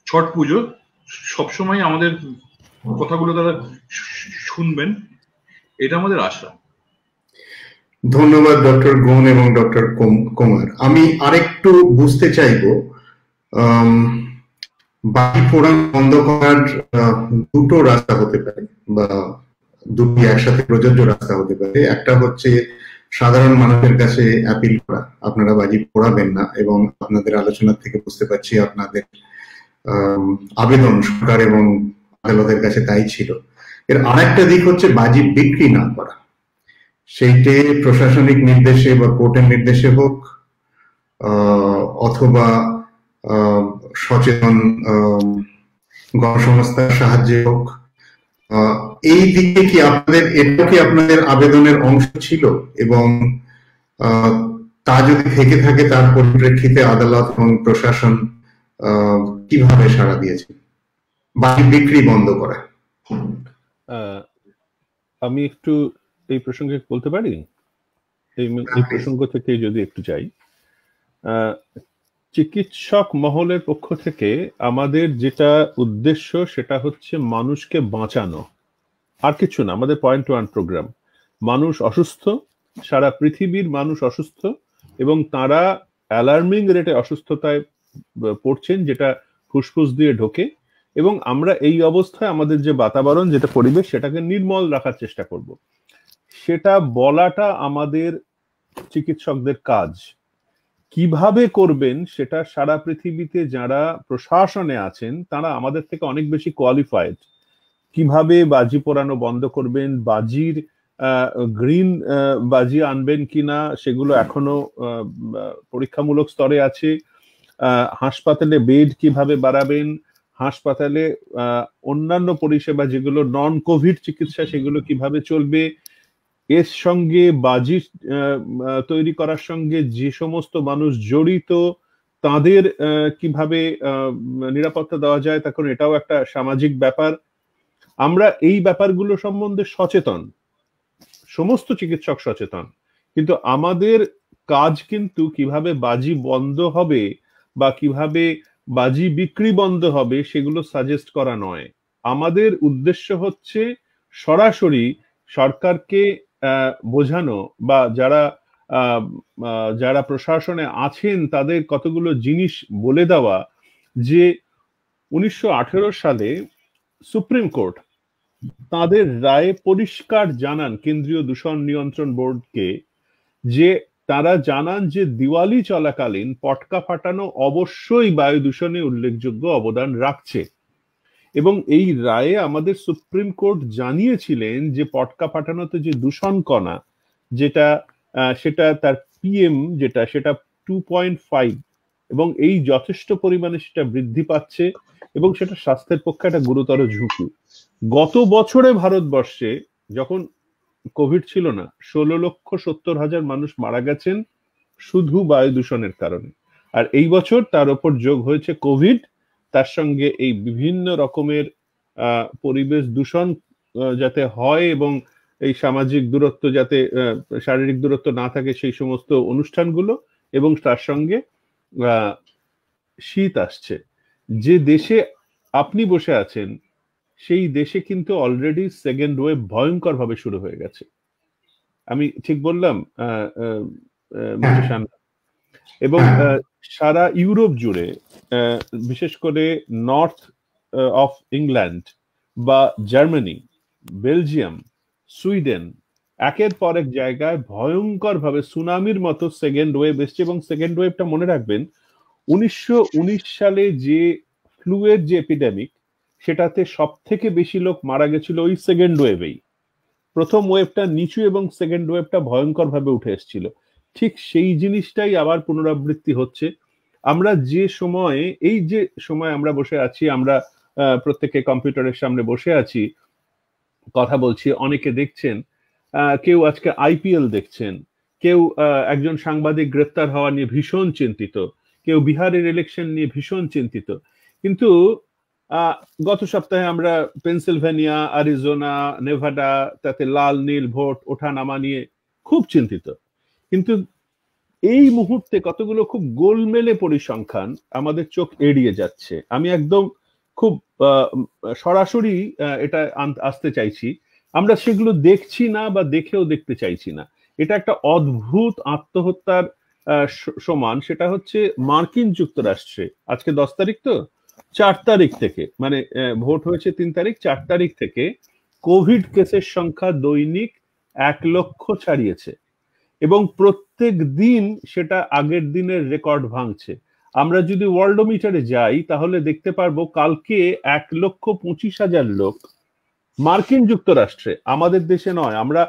[SPEAKER 1] ছট পুজো সবসময় আমাদের কথাগুলো তারা শুনবেন, এটা আমাদের আশা।
[SPEAKER 2] ধন্যবাদ ডক্টর গোন এবং ডক্টর কুমার। আমি আরেকটু বুঝতে চাইবো, বাজি ফোড়ন বন্ধ করার দুটো রাস্তা হতে পারে বা দুটি একসাথে প্রযোজ্য রাস্তা হতে পারে। একটা হচ্ছে সাধারণ মানুষের কাছে অ্যাপিল করা, আপনারা বাজি পোড়াবেন না, এবং আপনাদের আলোচনা থেকে বুঝতে পারছি আপনাদের আবেদন সরকার এবং আদালতের কাছে তাই ছিল। এর আরেকটা দিক হচ্ছে বাজি বিক্রি না করা, সেইটে প্রশাসনিক নির্দেশে বা কোর্টের নির্দেশে হোক অথবা সচেতন গণসংস্থার সাহায্যে হোক। এই দিকে কি আপনাদের, এটা কি আপনাদের আবেদনের অংশ ছিল? এবং তা যদি থেকে থাকে তার পরিপ্রেক্ষিতে আদালত এবং প্রশাসন কিভাবে সাড়া দিয়েছে বাজি বিক্রি বন্ধ করা?
[SPEAKER 3] আমি একটু এই প্রসঙ্গে বলতে পারি, এই প্রসঙ্গ থেকে যদি একটু যাই। চিকিৎসক মহলের পক্ষ থেকে আমাদের যেটা উদ্দেশ্য সেটা হচ্ছে মানুষকে বাঁচানো, আর কিছু না। আমাদের পয়েন্ট ওয়ান প্রোগ্রাম, মানুষ অসুস্থ, সারা পৃথিবীর মানুষ অসুস্থ এবং তারা অ্যালার্মিং রেটে অসুস্থতায় পড়ছেন, যেটা ফুসফুস দিয়ে ঢোকে, এবং আমরা এই অবস্থায় আমাদের যে বাতাবরণ, যেটা পরিবেশ, সেটাকে নির্মল রাখার চেষ্টা করব। সেটা বলাটা আমাদের চিকিৎসকদের কাজ। কিভাবে করবেন সেটা সারা পৃথিবীতে যারা প্রশাসনে আছেন তারা আমাদের থেকে অনেক বেশি কোয়ালিফাইড। কিভাবে বাজি পোড়ানো বন্ধ করবেন, বাজির গ্রিন বাজি আনবেন কিনা, সেগুলো এখনো পরীক্ষামূলক স্তরে আছে। হাসপাতালে বেড কিভাবে বাড়াবেন, হাসপাতালে অন্যান্য পরিষেবা যেগুলো নন কোভিড চিকিৎসা সেগুলো কিভাবে চলবে, এর সঙ্গে বাজি তৈরি করার সঙ্গে যে সমস্ত মানুষ জড়িত তাদের কিভাবে নিরাপত্তা দেওয়া যায়, তখন এটাও একটা সামাজিক ব্যাপার। আমরা এই ব্যাপারগুলো সম্বন্ধে সচেতন, সমস্ত চিকিৎসক সচেতন, কিন্তু আমাদের কাজ কিন্তু কিভাবে বাজি বন্ধ হবে বা কিভাবে বাজি বিক্রি বন্ধ হবে সেগুলো সাজেস্ট করা নয়। আমাদের উদ্দেশ্য হচ্ছে সরাসরি সরকারকে বোঝানো বা যারা প্রশাসনে আছেন তাদের কতগুলো জিনিস বলে দেওয়া, যে 1918 সালে সুপ্রিম কোর্ট তাদের রায়ে পরিষ্কার জানান কেন্দ্রীয় দূষণ নিয়ন্ত্রণ বোর্ডকে, যে তারা জানান যে দিওয়ালি চলাকালীন পটকা ফাটানো অবশ্যই বায়ু দূষণে উল্লেখযোগ্য অবদান রাখছে। এবং এই রায়ে আমাদের সুপ্রিম কোর্ট জানিয়েছিলেন যে পটকা ফাটানোতে যে দূষণ কণা সেটা তার পিএম সেটা 2.5, এবং এই যথেষ্ট পরিমাণে সেটা বৃদ্ধি পাচ্ছে এবং সেটা স্বাস্থ্যের পক্ষে একটা গুরুতর ঝুঁকি। গত বছরে ভারতবর্ষে যখন কোভিড ছিল না, 16,70,000 মানুষ মারা গেছেন শুধু বায়ু দূষণের কারণে। আর এই বছর তার উপর যোগ হয়েছে কোভিড, তার সঙ্গে এই বিভিন্ন রকমের পরিবেশ দূষণ যাতে হয় এবং এই সামাজিক দূরত্ব যাতে শারীরিক দূরত্ব না থাকে সেই সমস্ত অনুষ্ঠানগুলো, এবং তার সঙ্গে শীত আসছে। যে দেশে আপনি বসে আছেন সেই দেশে কিন্তু অলরেডি সেকেন্ড ওয়েভ ভয়ঙ্কর ভাবে শুরু হয়ে গেছে। আমি ঠিক বললাম মিস্টার সান্যাল? এবং সারা ইউরোপ জুড়ে, বিশেষ করে নর্থ অফ ইংল্যান্ড বা জার্মানি, বেলজিয়াম, সুইডেন, একের পর এক জায়গায় ভয়ঙ্কর ভাবে সুনামির মতো সেকেন্ড ওয়েভ এসছে। এবং সেকেন্ড ওয়েভটা মনে রাখবেন, 1919 সালে যে ফ্লুয়ের যে এপিডেমিক, সেটাতে সব থেকে বেশি লোক মারা গেছিল ওই সেকেন্ড ওয়েভেই। প্রথম ওয়েভটা নিচু এবং সেকেন্ড ওয়েভটা ভয়ঙ্কর ভাবে উঠে এসেছিল। ঠিক সেই জিনিসটাই আবার পুনরাবৃত্তি হচ্ছে। আমরা যে সময়ে, এই যে সময় আমরা বসে আছি, আমরা প্রত্যেকে কম্পিউটারের সামনে বসে আছি, কথা বলছি, অনেকে দেখছেন, কেউ আজকে আইপিএল দেখছেন, কেউ একজন সাংবাদিক গ্রেপ্তার হওয়া নিয়ে ভীষণ চিন্তিত, কেউ বিহারের ইলেকশন নিয়ে ভীষণ চিন্তিত। কিন্তু গত সপ্তাহে আমরা পেনসিলভেনিয়া, আরিজোনা, নেভাডা, তাতে লাল নীল ভোট ওঠা নামা নিয়ে খুব চিন্তিত। কিন্তু এই মুহূর্তে কতগুলো খুব গোলমেলে পরিসংখ্যান আমাদের চোখ এড়িয়ে যাচ্ছে। আমি একদম খুব সরাসরি এটা আসতে চাইছি, আমরা সেগুলো দেখছি না বা দেখেও দেখতে চাইছি না। এটা একটা অদ্ভুত আত্মহত্যার সমান। সেটা হচ্ছে মার্কিন যুক্তরাষ্ট্রে আজকে 10 তারিখ, তো 4 তারিখ থেকে, মানে ভোট হয়েছে 3 তারিখ, 4 তারিখ থেকে কোভিড কেসের সংখ্যা দৈনিক 1 লক্ষ ছাড়িয়েছে এবং প্রত্যেক দিন সেটা আগের দিনের রেকর্ড ভাঙছে। আমরা যদি ওয়ার্ল্ডোমিটারে যাই তাহলে দেখতে পারবো কালকে 1,25,000 লোক মার্কিন যুক্তরাষ্ট্রে, আমাদের দেশে নয়, আমরা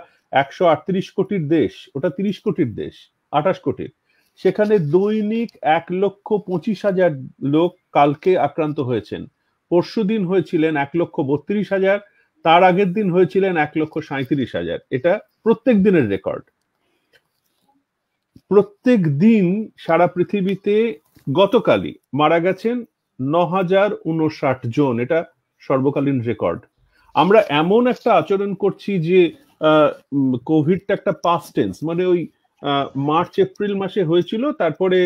[SPEAKER 3] 138 কোটির দেশ, ওটা 30 কোটির দেশ, 28 কোটির, সেখানে দৈনিক 1,25,000 লোক কালকে আক্রান্ত হয়েছেন। পরশুদিন হয়েছিলেন 1,32,000, তার আগের দিন হয়েছিলেন 1,37,000। এটা প্রত্যেক দিনের রেকর্ড। প্রত্যেক দিন সারা পৃথিবীতে গতকালই মারা গেছেন 9,059 জন, এটা সর্বকালীন রেকর্ড। আমরা এমন একটা আচরণ করছি যে কোভিডটা একটা পাস্ট টেন্স, মানে ওই মার্চ এপ্রিল মাসে হয়েছিল, তারপরে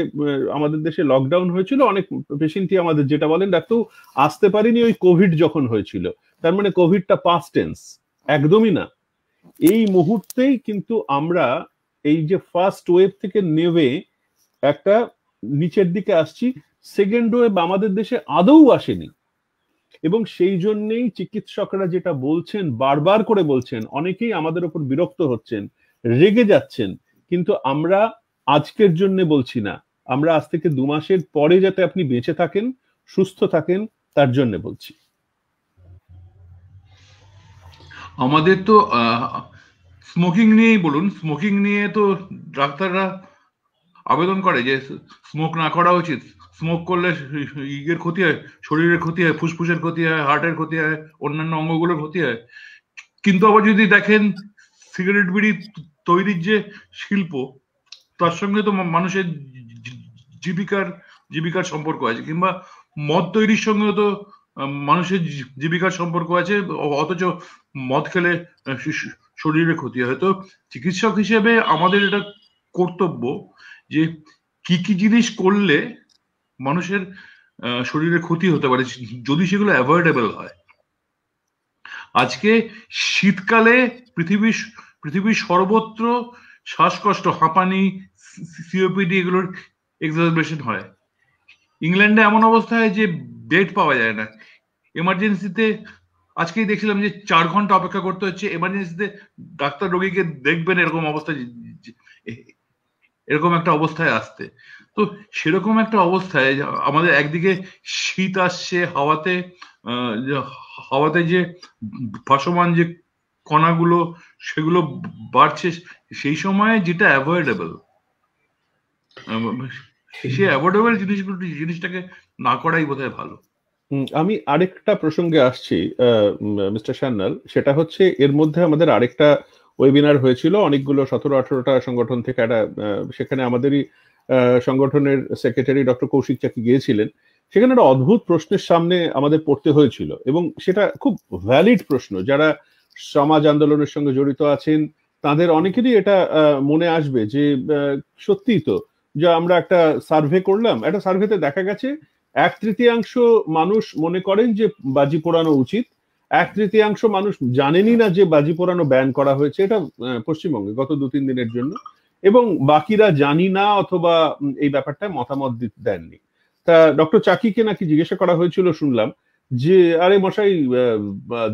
[SPEAKER 3] আমাদের দেশে লকডাউন হয়েছিল, অনেক পেশেন্টই আমাদের যেটা বলেন ডাক্তার আসতে পারিনি ওই কোভিড যখন হয়েছিল, তার মানে কোভিডটা পাস্ট টেন্স। একদমই না। এই মুহূর্তেই কিন্তু আমরা এই যে ফার্স্ট ওয়েভ থেকে নেমে একটা নিচের দিকে আসছি, সেকেন্ড ওয়েভ আমাদের দেশে আদৌ আসেনি। এবং সেই জন্যেই চিকিৎসকরা যেটা বলছেন, বারবার করে বলছেন, অনেকেই আমাদের উপর বিরক্ত হচ্ছেন, রেগে যাচ্ছেন, কিন্তু আমরা আজকের জন্য বলছি না, আমরা আজ থেকে 2 মাসের পরে যাতে আপনি বেঁচে থাকেন, সুস্থ থাকেন, তার জন্য বলছি।
[SPEAKER 1] আমাদের তো স্মোকিং নিয়েই বলুন, স্মোকিং নিয়ে তো ডাক্তাররা আবেদন করে যে স্মোক না করা উচিত, স্মোক করলে ইয়ের ক্ষতি হয়, শরীরের ক্ষতি হয়, ফুসফুসের ক্ষতি হয়, হার্টের ক্ষতি হয়, অন্যান্য অঙ্গগুলোর ক্ষতি হয়। কিন্তু আবার যদি দেখেন সিগারেট বিড়ি তৈরির যে শিল্প, তার সঙ্গে তো মানুষের জীবিকার সম্পর্ক আছে, কিংবা মদ তৈরির সঙ্গে তো মানুষের জীবিকার সম্পর্ক আছে, অথচ মদ খেলে শরীরের ক্ষতি হয়। তো চিকিৎসক হিসেবে আমাদের এটা কর্তব্য যে কি কি জিনিস করলে মানুষের শরীরে ক্ষতি হতে পারে যদি সেগুলো অ্যাভয়েডেবল হয়। আজকে শীতকালে পৃথিবীর সর্বত্র শ্বাসকষ্ট, হাঁপানি, সিওপিডি এগুলোর এক্সারবেশন হয়। ইংল্যান্ডে এমন অবস্থা হয় যে বেড পাওয়া যায় না, এমার্জেন্সিতে আজকেই দেখছিলাম যে 4 ঘন্টা অপেক্ষা করতে হচ্ছে এমার্জেন্সিতে ডাক্তার রোগীকে দেখবেন এরকম একটা অবস্থায় আসতে। তো সেরকম একটা অবস্থায় আমাদের একদিকে শীত আসছে, হাওয়াতে যে ভাসমান যে কণাগুলো সেগুলো বাড়ছে, সেই সময়ে যেটা অ্যাভয়েডেবল, সেই অ্যাভয়েডেবল জিনিসটাকে না করাই বোধহয় ভালো।
[SPEAKER 3] আমি আরেকটা প্রসঙ্গে আসছি মিস্টার সান্যাল, সেটা হচ্ছে এর মধ্যে আমাদের আরেকটা ওয়েবিনার হয়েছিল, অনেকগুলো 17-18টা সংগঠন থেকে, সেখানে আমাদেরই সংগঠনের সেক্রেটারি ডক্টর কৌশিক চাকি গিয়েছিলেন। সেখানে একটা অদ্ভুত প্রশ্নের সামনে আমাদের পড়তে হয়েছিল, এবং সেটা খুব ভ্যালিড প্রশ্ন। যারা সমাজ আন্দোলনের সঙ্গে জড়িত আছেন তাদের অনেকেরই এটা মনে আসবে যে সত্যিই তো, যে আমরা একটা সার্ভে করলাম, একটা সার্ভেতে দেখা গেছে 1/3 মানুষ মনে করেন যে বাজি পোড়ানো উচিত, 1/3 মানুষ জানেনই না যে বাজি পোড়ানো ব্যান করা হয়েছে, এটা পশ্চিমবঙ্গে গত 2-3 দিনের জন্য, এবং বাকিরা জানি না অথবা এই ব্যাপারটা মতামত দেননি। তা ডক্টর চাকিকে নাকি জিজ্ঞাসা করা হয়েছিল শুনলাম যে আরে মশাই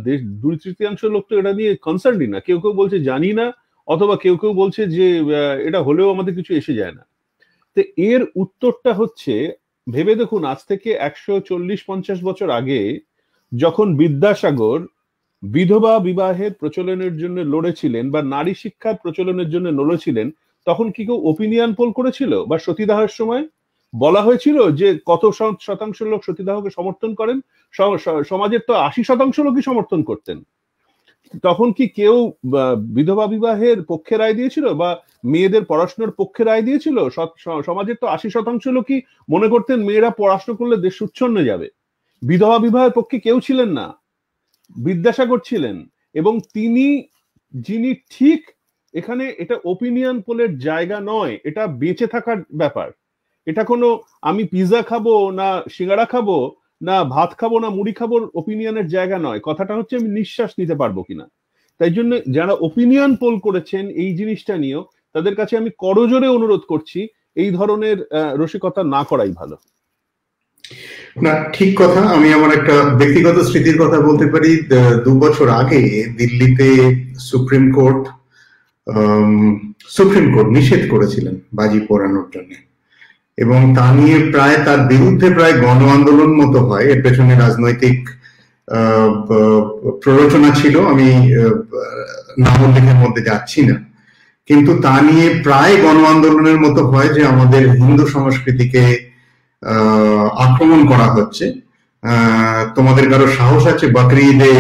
[SPEAKER 3] 2/3 লোক তো এটা নিয়ে কনসার্নই না, কেউ কেউ বলছে জানি না, অথবা কেউ কেউ বলছে যে এটা হলেও আমাদের কিছু এসে যায় না। তো এর উত্তরটা হচ্ছে, ভেবে দেখুন, আজ থেকে 140-50 বছর আগে যখন বিদ্যাসাগর বিধবা বিবাহের প্রচলনের জন্য লড়েছিলেন বা নারী শিক্ষার প্রচলনের জন্য লড়েছিলেন, তখন কি কেউ ওপিনিয়ন পোল করেছিল? বা সতীদাহের সময় বলা হয়েছিল যে কত শতাংশ লোক সতীদাহকে সমর্থন করেন? সমাজের তো 80% লোকই সমর্থন করতেন। তখন কি কেউ বিধবা বিবাহের পক্ষে রায় দিয়েছিল বা মেয়েদের পড়াশোনার পক্ষে রায় দিয়েছিল? সমাজের তো 80% লোকই মনে করতেন মেয়েরা পড়াশোনা করলে দেশ উচ্ছন্নে যাবে। বিধবা বিবাহের পক্ষে কেউ ছিলেন না, বিদ্যাসাগর ছিলেন। এবং তিনি যিনি ঠিক এখানে, এটা ওপিনিয়ন পোলের জায়গা নয়, এটা বেঁচে থাকার ব্যাপার। এটা কোনো আমি পিৎজা খাবো না সিঙ্গাড়া খাবো না ভাত খাবো না মুড়ি খাবোর ওপিনিয়নের জায়গা নয়, কথাটা হচ্ছে আমি নিঃশ্বাস নিতে পারবো কিনা। তাই জন্য যারা ওপিনিয়ন পোল করেছেন এই জিনিসটা নিয়েও, তাদের কাছে আমি করজোরে অনুরোধ করছি এই ধরনের রসিকতা না করাই ভালো।
[SPEAKER 2] না, ঠিক কথা। আমি আমার একটা ব্যক্তিগত স্মৃতির কথা বলতে পারি। 2 বছর আগে দিল্লিতে সুপ্রিম কোর্ট নিষেধ করেছিলেন বাজি পোড়ানোর জন্য, এবং তা নিয়ে তার বিরুদ্ধে প্রায় গণ আন্দোলন মতো হয়। এর পেছনে রাজনৈতিক প্ররোচনা ছিল, আমি নাম উল্লেখের মধ্যে যাচ্ছি না, কিন্তু তা নিয়ে প্রায় গণ আন্দোলনের মতো হয় যে আমাদের হিন্দু সংস্কৃতিকে আক্রমণ করা হচ্ছে। তোমাদের কারো সাহস আছে বকরি ঈদে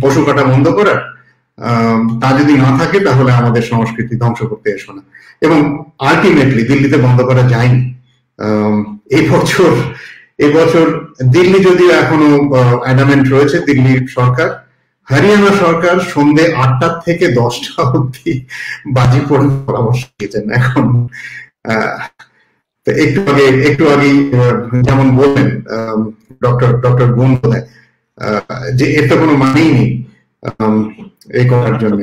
[SPEAKER 2] পশু কাটা বন্ধ করার? তা যদি না থাকে তাহলে আমাদের সংস্কৃতি ধ্বংস করতে এসো না। এবং আলটিমেটলি দিল্লিতে বন্ধ করা যায়নি। এবছর দিল্লি যদিও এখনো অ্যাডামেন্ট রয়েছে, দিল্লির সরকার, হরিয়ানা সরকার সন্ধ্যে 8টা থেকে 10টা অব্দি বাজি পোড়ানোর পরামর্শ দিয়েছেন। এখন একটু আগে যেমন বললেন ডক্টর গুণ বোধহয়, যে এর তো কোনো মানেই নেই এই কথার জন্য।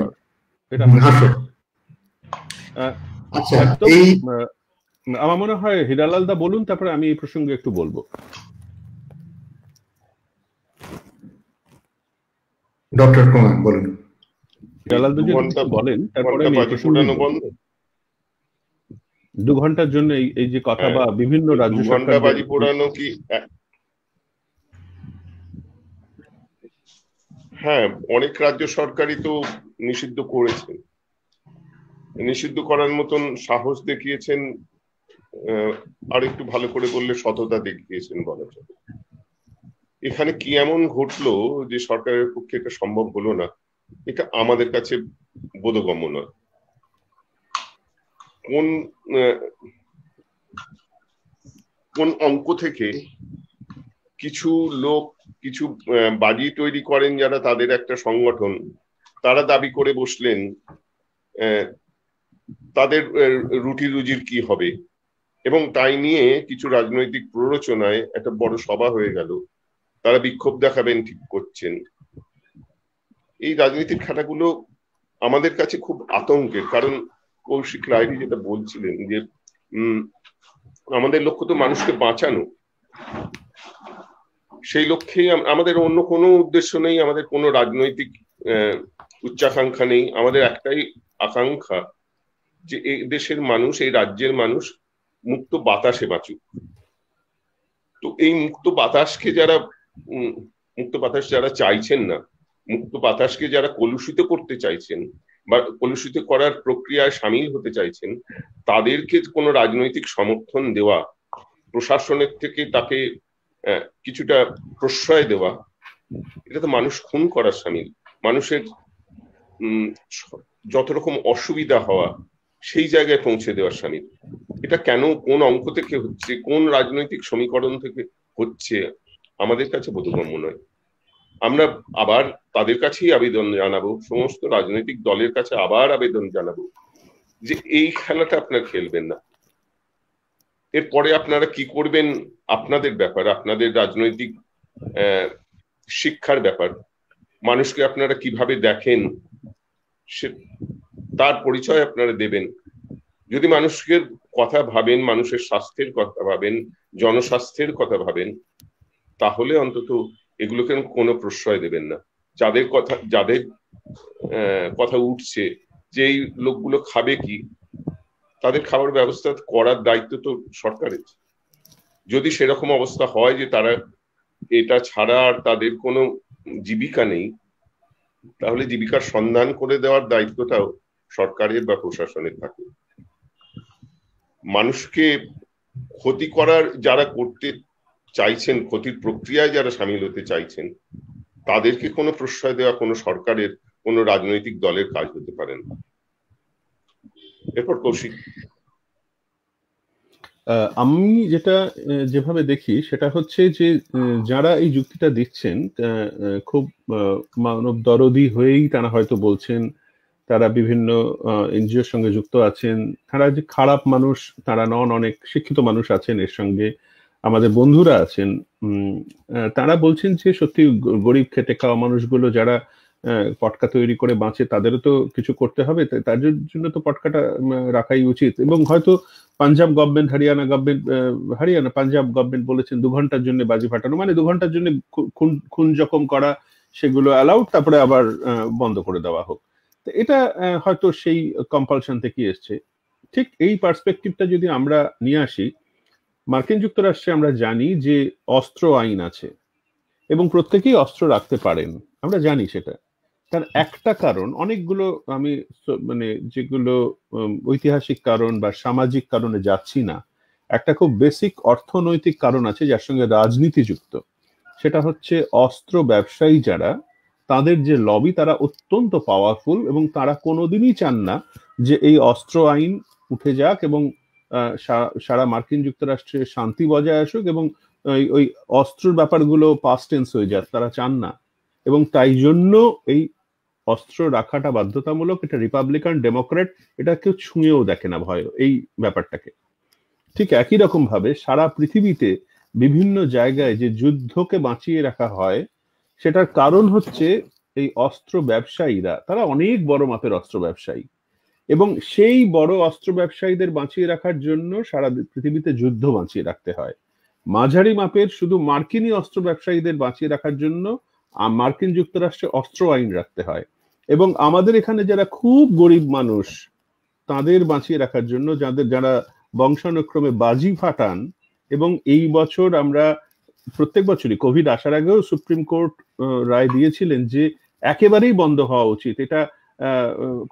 [SPEAKER 2] আচ্ছা, এই
[SPEAKER 3] আমার মনে হয় হিরালাল দা বলুন, তারপরে আমি এই প্রসঙ্গে একটু বলবো।
[SPEAKER 2] ডক্টর কুমার বলুন।
[SPEAKER 3] হিরালাল দা যদি বলেন, তারপরে আমি এই প্রসঙ্গে 2 ঘন্টার জন্য এই যে কথা, বা বিভিন্ন রাজ্য সরকার
[SPEAKER 4] বাজি পোড়ানো কি, হ্যাঁ, অনেক রাজ্য সরকারই তো নিষিদ্ধ করেছেন। নিষিদ্ধ করার মতন সাহস দেখিয়েছেন, আর একটু ভালো করে বললে সততা দেখিয়েছেন বলা যায়। এখানে কি এমন ঘটলো যে সরকারের পক্ষে এটা সম্ভব হলো না, এটা আমাদের কাছে বোধগম্য নয়। কোন অঙ্ক থেকে কিছু লোক কিছু বাজি তৈরি করেন যারা, তাদের একটা সংগঠন, তারা দাবি করে বসলেন তাদের রুটি রুজির কি হবে, এবং তাই নিয়ে কিছু রাজনৈতিক প্ররোচনায় একটা বড় সভা হয়ে গেল। তারা বিক্ষোভ দেখাবেন ঠিক করছেন। এই রাজনৈতিক খাতাগুলো আমাদের কাছে খুব আতঙ্কের, কারণ কৌশিক রায়রি যেটা বলছিলেন যে আমাদের লক্ষ্য তো মানুষকে বাঁচানো, সেই লক্ষ্যেই আমাদের অন্য কোনো উদ্দেশ্য নেই, আমাদের কোনো রাজনৈতিক উচ্চাকাঙ্ক্ষা নেই। আমাদের একটাই আকাঙ্ক্ষা যে এই দেশের মানুষ, এই রাজ্যের মানুষ মুক্ত বাতাসে বাঁচুক। তো এই মুক্ত বাতাসকে মুক্ত বাতাস যারা চাইছেন না, মুক্ত বাতাসকে যারা কলুষিত করতে চাইছেন বা কলুষিত করার প্রক্রিয়ায় সামিল হতে চাইছেন, তাদেরকে কোনো রাজনৈতিক সমর্থন দেওয়া, প্রশাসনের থেকে তাকে কিছুটা প্রশ্রয় দেওয়া, এটা তো মানুষ খুন করার সামিল। মানুষের যত রকম অসুবিধা হওয়া সেই জায়গায় পৌঁছে দেওয়ার সামিল। এটা কেন, কোন অঙ্ক থেকে হচ্ছে, কোন রাজনৈতিক সমীকরণ থেকে হচ্ছে, আমাদের কাছে বোধগম্য নয়। আমরা আবার তাদের কাছেই আবেদন জানাবো, সমস্ত রাজনৈতিক দলের কাছে আবার আবেদন জানাবো যে এই খেলাটা আপনারা খেলবেন না। এরপরে আপনারা কি করবেন আপনাদের ব্যাপার, আপনাদের রাজনৈতিক শিক্ষার ব্যাপার। মানুষকে আপনারা কিভাবে দেখেন সে তার পরিচয় আপনারা দেবেন। যদি মানুষের কথা ভাবেন, মানুষের স্বাস্থ্যের কথা ভাবেন, জনস্বাস্থ্যের কথা ভাবেন, তাহলে অন্তত এগুলোকে কোনো প্রশ্রয় দেবেন না। যাদের কথা উঠছে যে এই লোকগুলো খাবে কি, তাদের খাবার ব্যবস্থা করার দায়িত্ব তো সরকারের। যদি সেরকম অবস্থা হয় যে তারা এটা ছাড়া আর তাদের কোনো জীবিকা নেই, তাহলে জীবিকার সন্ধান করে দেওয়ার দায়িত্বটাও সরকারের বা প্রশাসনের থাকে। মানুষকে ক্ষতি করার যারা করতে চাইছেন, ক্ষতির প্রক্রিয়ায় যারা সামিল হতে চাইছেন, তাদেরকে কোনো প্রশ্রয় দেওয়া কোনো সরকারের, কোনো রাজনৈতিক দলের কাজ হতে পারে না। এরপর কৌশিক।
[SPEAKER 3] আমি যেভাবে দেখি সেটা হচ্ছে যে যারা এই যুক্তিটা দিচ্ছেন খুব মানব দরদি হয়েই তারা হয়তো বলছেন, তারা বিভিন্ন এনজিওর সঙ্গে যুক্ত আছেন, তারা যে খারাপ মানুষ তারা নন, অনেক শিক্ষিত মানুষ আছেন এর সঙ্গে, আমাদের বন্ধুরা আছেন। তারা বলছেন যে সত্যি গরিব খেটে খাওয়া মানুষগুলো যারা পটকা তৈরি করে বাঁচে, তাদেরও তো কিছু করতে হবে, তার জন্য তো পটকাটা রাখাই উচিত। এবং হয়তো পাঞ্জাব গভর্নমেন্ট, পাঞ্জাব গভর্নমেন্ট বলেছেন 2 ঘন্টার জন্য বাজি ফাটানো, মানে 2 ঘন্টার জন্য খুন জখম করা সেগুলো অ্যালাউড, তারপরে আবার বন্ধ করে দেওয়া হোক। এটা হয়তো সেই কম্পালশন থেকে এসছে। ঠিক এই পার্সপেক্টিভটা যদি আমরা নিয়ে আসি, মার্কিন যুক্তরাষ্ট্রে আমরা জানি যে অস্ত্র আইন আছে এবং প্রত্যেকেই অস্ত্র রাখতে পারেন, আমরা জানি সেটা। তার একটা কারণ, অনেকগুলো আমি মানে যেগুলো ঐতিহাসিক কারণ বা সামাজিক কারণে যাচ্ছি না, একটা খুব বেসিক অর্থনৈতিক কারণ আছে যার সঙ্গে রাজনীতি যুক্ত। সেটা হচ্ছে অস্ত্র ব্যবসায়ী যারা, তাদের যে লবি, তারা অত্যন্ত পাওয়ারফুল এবং তারা কোনোদিনই চান না যে এই অস্ত্র আইন উঠে যাক এবং সারা মার্কিন যুক্তরাষ্ট্রে শান্তি বজায় আসুক এবং ওই অস্ত্রের ব্যাপারগুলো পাস্ট টেন্স হয়ে যাক, তারা চান না। এবং তাই জন্য এই অস্ত্র রাখাটা বাধ্যতামূলক। এটা রিপাবলিকান, ডেমোক্রেট এটা কেউ ছুঁয়েও দেখে না ভয় এই ব্যাপারটাকে। ঠিক একই রকম ভাবে সারা পৃথিবীতে বিভিন্ন জায়গায় যে যুদ্ধকে বাঁচিয়ে রাখা হয়, সেটার কারণ হচ্ছে এই অস্ত্র ব্যবসায়ীরা, তারা অনেক বড় মাপের অস্ত্র ব্যবসায়ী, এবং সেই বড় অস্ত্র ব্যবসায়ীদের বাঁচিয়ে রাখার জন্য সারা পৃথিবীতে যুদ্ধ বাঁচিয়ে রাখতে হয়। মাঝারি মাপের শুধু মার্কিনী অস্ত্র ব্যবসায়ীদের বাঁচিয়ে রাখার জন্য মার্কিন যুক্তরাষ্ট্রে অস্ত্র আইন রাখতে হয়। এবং আমাদের এখানে যারা খুব গরিব মানুষ, তাদের বাঁচিয়ে রাখার জন্য, যারা বংশানুক্রমে বাজি ফাটান। এবং এই বছর আমরা প্রত্যেক বছরই, কোভিড আসার আগেও সুপ্রিম কোর্ট রায় দিয়েছিলেন যে একেবারেই বন্ধ হওয়া উচিত, এটা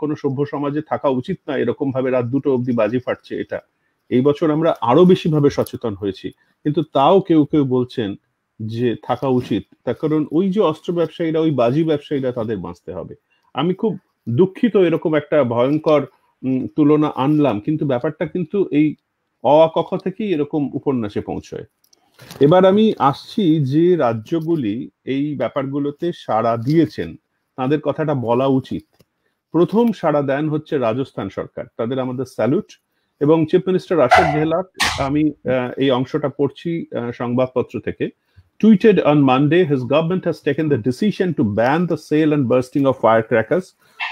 [SPEAKER 3] কোনো সভ্য সমাজে থাকা উচিত না এরকম ভাবে রাত 2টো অবধি বাজি ফাটছে। এটা এই বছর আমরা আরো বেশি ভাবে সচেতন হয়েছি, কিন্তু তাও কেউ কেউ বলছেন যে থাকা উচিত, তার কারণ ওই যে অস্ত্র ব্যবসায়ীরা, ওই বাজি ব্যবসায়ীরা, তাদের বাঁচতে হবে। আমি খুব দুঃখিত এরকম একটা ভয়ঙ্কর তুলনা আনলাম, কিন্তু ব্যাপারটা কিন্তু এই অ-ক-খ থেকেই এরকম উপন্যাসে পৌঁছয়। এবার আমি আসছি যে রাজ্যগুলি এই ব্যাপারগুলোতে সাড়া দিয়েছেন, তাদের কথাটা বলা উচিত। প্রথম সাড়া দেন হচ্ছে রাজস্থান সরকার, তাদের আমাদের স্যালুট। এবং চিফ মিনিস্টার অশোক গেহলট, আমি এই অংশটা পড়ছি সংবাদপত্র থেকে, tweeted on Monday his government has taken the decision to ban the sale and bursting of firecrackers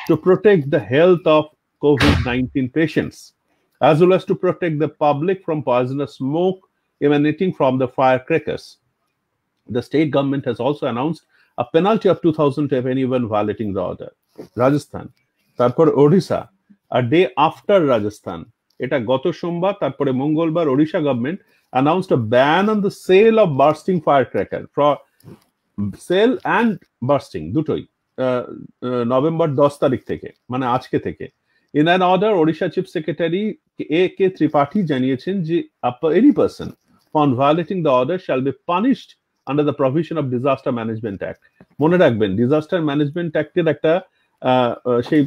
[SPEAKER 3] to protect the health of COVID-19 patients, as well as to protect the public from poisonous smoke emanating from the firecrackers. The state government has also announced a penalty of 2,000 to anyone violating the order. Rajasthan, তারপর Odisha, a day after Rajasthan, এটা গত সোমবার, তারপরে মঙ্গলবার Odisha government announced a ban on the sale of bursting firecracker, for sale and bursting দুটোই, নভেম্বর 10 তারিখ থেকে, মানে আজকে থেকে। In an order, Odisha Chief Secretary A.K. Tripathi জানিয়েছেন যে any person found violating the order shall be punished under the provision of Disaster Management Act. মনে রাখবেন, ডিজাস্টার ম্যানেজমেন্ট অ্যাক্টের একটা সেই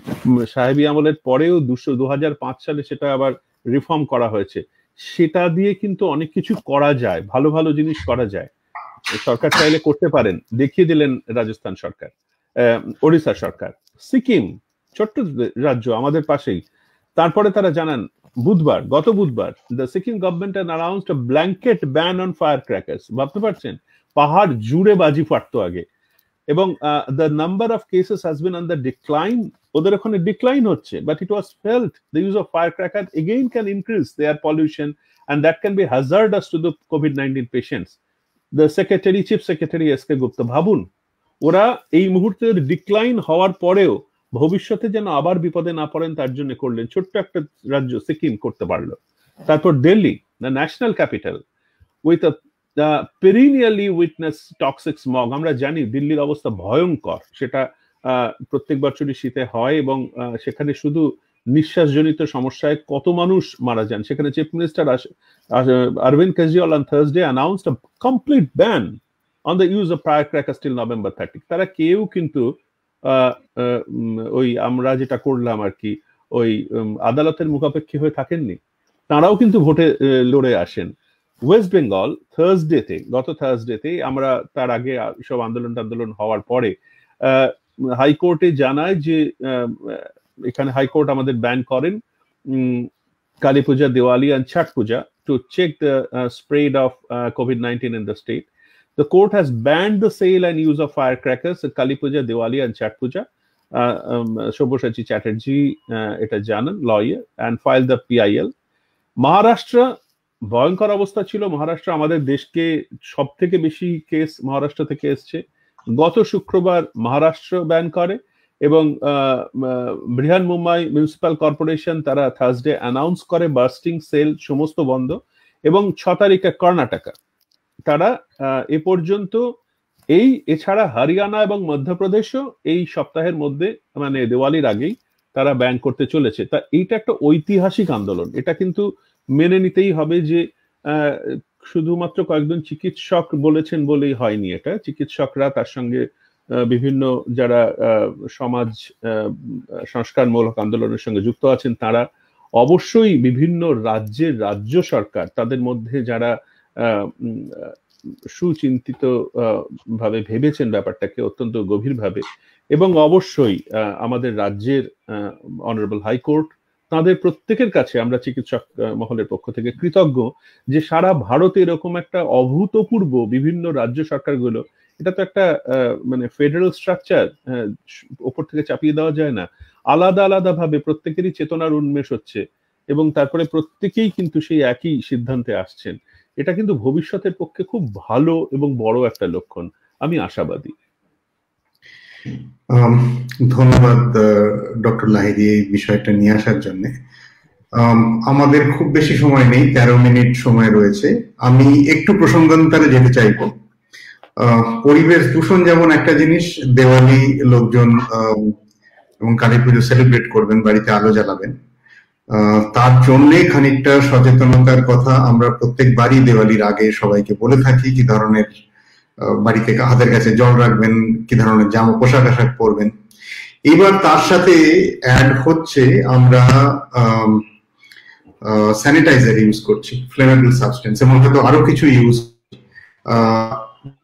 [SPEAKER 3] সাহেবী আমলের পরেও 2005 সালে সেটা আবার রিফর্ম করা হয়েছে। সেটা দিয়ে কিন্তু অনেক কিছু করা যায়, ভালো ভালো জিনিস করা যায়। সরকার চাইলে করতে পারেন, দেখিয়ে দিলেন রাজস্থান সরকার, ওড়িশা সরকার, সিকিম ছোট্ট রাজ্য আমাদের পাশেই। তারপরে তারা জানান গত বুধবার the Sikkim government announced a blanket ban on fire crackers. ভাবতে পারছেন, পাহাড় জুড়ে বাজি ফাটতো আগে, এবং the number of cases has been on the decline. ওদের ওখানে ডিক্লাইন হচ্ছে, but it was felt the use of fire cracker again can increase their pollution and that can be hazardous to the COVID-19 patients. The chief secretary SK Gupta, ভাবুন ওরা এই মুহূর্তে ডিক্লাইন হওয়ার পরেও ভবিষ্যতে যেন আবার বিপদে না পড়েন তার জন্য করলেন। ছোট্ট একটা রাজ্য সিকিম করতে পারলো। তারপর Delhi, the national capital, with a perennially witness toxic smog। আমরা জানি দিল্লির অবস্থা ভয়ঙ্কর, সেটা প্রত্যেক বছরই শীতে হয়, এবং সেখানে শুধু নিঃশ্বাসজনিত সমস্যায় কত মানুষ মারা যান। সেখানে chief minister Arvind Kejriwal on Thursday announced a complete ban on the use of firecrackers till November 30। তারা কেউ কিন্তু ওই আমরা যেটা করলাম আর কি, ওই আদালতের মুখাপেক্ষী হয়ে থাকেননি, তারাও কিন্তু ভোটে লড়ে আসেন। ওয়েস্ট বেঙ্গল গত থার্সডেতে আমরা, তার আগে সব আন্দোলন হওয়ার পরে হাইকোর্টে জানায় যে এখানে হাইকোর্ট আমাদের ব্যান করেন কালী পূজা, Diwali and Chhat Puja to check the spread of COVID-19 in the state. The court has banned the sale and use of firecrackers at Kali Puja, Diwali and Chhat Puja. Shobhoshachi Chatterjee এটা জানান, lawyer, and filed the PIL. Maharashtra ভয়ঙ্কর অবস্থা ছিল। মহারাষ্ট্র আমাদের দেশকে সব থেকে বেশি কেস মহারাষ্ট্র থেকে এসছে। গত শুক্রবার মহারাষ্ট্র ব্যান করে, এবং বৃহন মুম্বাই মিউনিসিপাল কর্পোরেশন তারা থার্সডে অ্যানাউন্স করে বার্স্টিং সেল সমস্ত বন্ধ, এবং 6 তারিখে কর্ণাটকা তারা এ পর্যন্ত এছাড়া হরিয়ানা এবং মধ্যপ্রদেশও এই সপ্তাহের মধ্যে, মানে দিওয়ালির আগেই তারা ব্যান করতে চলেছে। তা এইটা একটা ঐতিহাসিক আন্দোলন, এটা কিন্তু মেনে নিতেই হবে যে শুধুমাত্র কয়েকজন চিকিৎসক বলেছেন বলেই হয়নি। এটা চিকিৎসকরা, তার সঙ্গে বিভিন্ন যারা সমাজ সংস্কারমূলক আন্দোলনের সঙ্গে যুক্ত আছেন, তারা অবশ্যই বিভিন্ন রাজ্যের রাজ্য সরকার, তাদের মধ্যে যারা সুচিন্তিত ভাবে ভেবেছেন ব্যাপারটাকে অত্যন্ত গভীরভাবে, এবং অবশ্যই আমাদের রাজ্যের অনারেবল হাইকোর্ট, তাদের প্রত্যেকের কাছে আমরা চিকিৎসক মহলের পক্ষ থেকে কৃতজ্ঞ যে সারা ভারতে এরকম একটা অভূতপূর্ব বিভিন্ন রাজ্য সরকারগুলো, এটা তো একটা মানে ফেডারেল স্ট্রাকচার, ওপর থেকে চাপিয়ে দেওয়া যায় না, আলাদা আলাদা ভাবে প্রত্যেকেরই চেতনার উন্মেষ হচ্ছে, এবং তারপরে প্রত্যেকেই কিন্তু সেই একই সিদ্ধান্তে আসছেন। এটা কিন্তু ভবিষ্যতের পক্ষে খুব ভালো এবং বড় একটা লক্ষণ, আমি আশাবাদী।
[SPEAKER 2] ধন্যবাদ ডক্টর লাহিড়ী এই বিষয়টা নিয়ে আসার জন্য। আমাদের খুব বেশি সময় নেই, 13 মিনিট সময় রয়েছে। আমি একটু প্রসঙ্গান্তরে যেতে চাইবো। পরিবেশ দূষণ যেমন একটা জিনিস, দেওয়ালি লোকজন এবং কালী পুজো সেলিব্রেট করবেন, বাড়িতে আলো জ্বালাবেন, তার জন্যে খানিকটা সচেতনতার কথা আমরা প্রত্যেকবারই দেওয়ালির আগে সবাইকে বলে থাকি। কি ধরনের বাড়িতে হাতের কাছে জল রাখবেন, কি ধরনের জামা পোশাক আশাক পরবেন। এবার তার সাথে অ্যাড হচ্ছে আমরা স্যানিটাইজার ইউজ করছি, ফ্লেমেবল সাবস্টেন্স, এবং হয়তো আরো কিছু ইউজ,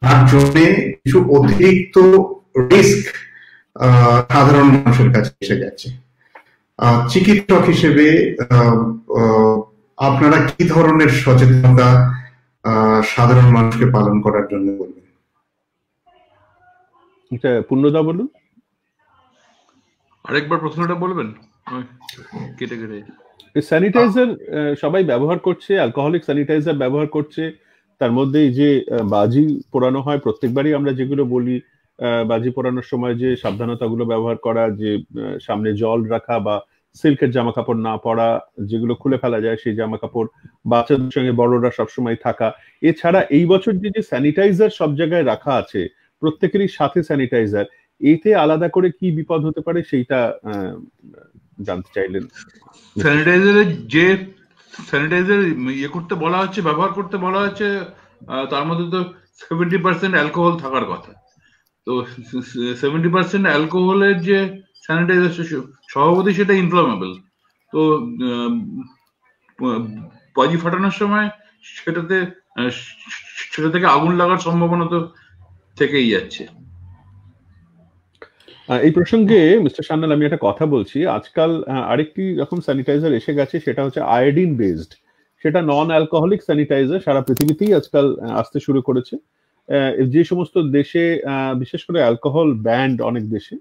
[SPEAKER 2] তার জন্য কিছু অতিরিক্ত রিস্ক সাধারণ মানুষের কাছে এসে যাচ্ছে। চিকিৎসক হিসেবে আপনারা কি ধরনের সচেতনতা সাধারণ মানুষকে পালন করার জন্য বলবেন?
[SPEAKER 3] এটা পূর্ণদা বলুন।
[SPEAKER 1] আরেকবার প্রশ্নটা বলবেন। কেটে
[SPEAKER 3] স্যানিটাইজার সবাই ব্যবহার করছে, অ্যালকোহলিক স্যানিটাইজার ব্যবহার করছে। তার মধ্যে যে বাজি পোড়ানো হয়, প্রত্যেকবারই আমরা যেগুলো বলি বাজি পোড়ানোর সময় যে সাবধানতাগুলো ব্যবহার করা, যে সামনে জল রাখা বা সিল্কের জামা কাপড় না পরা, যেগুলো খুলে ফেলা যায় সেই জামা কাপড়, বাচ্চাদের সঙ্গে বড়রা সবসময় থাকা। এছাড়া এই বছর যে স্যানিটাইজার সব জায়গায় রাখা আছে, প্রত্যেকেরই সাথে স্যানিটাইজার, এতে আলাদা করে কি বিপদ হতে পারে সেইটা জানতে চাইলেন।
[SPEAKER 1] স্যানিটাইজারের যে স্যানিটাইজার করতে বলা হচ্ছে, ব্যবহার করতে বলা হচ্ছে, তার মধ্যে তো 70% অ্যালকোহল থাকার কথা। তো 70% অ্যালকোহলের যে স্যানিটাইজার স্বভাবতই সেটা ইনফ্লামেবল। তো বাজি ফাটানোর সময় সেটাতে সেটা থেকে আগুন লাগার সম্ভাবনা তো থেকেই যাচ্ছে।
[SPEAKER 3] এই প্রসঙ্গে মিস্টার সান্যাল আমি একটা কথা বলছি, আজকাল আরেকটি রকম স্যানিটাইজার এসে গেছে, সেটা হচ্ছে আয়োডিন বেসড, সেটা নন অ্যালকোহলিক স্যানিটাইজার, সারা পৃথিবীতেই আজকাল আসতে শুরু করেছে। যে সমস্ত দেশে বিশেষ করে অ্যালকোহল ব্যান্ড অনেক দেশে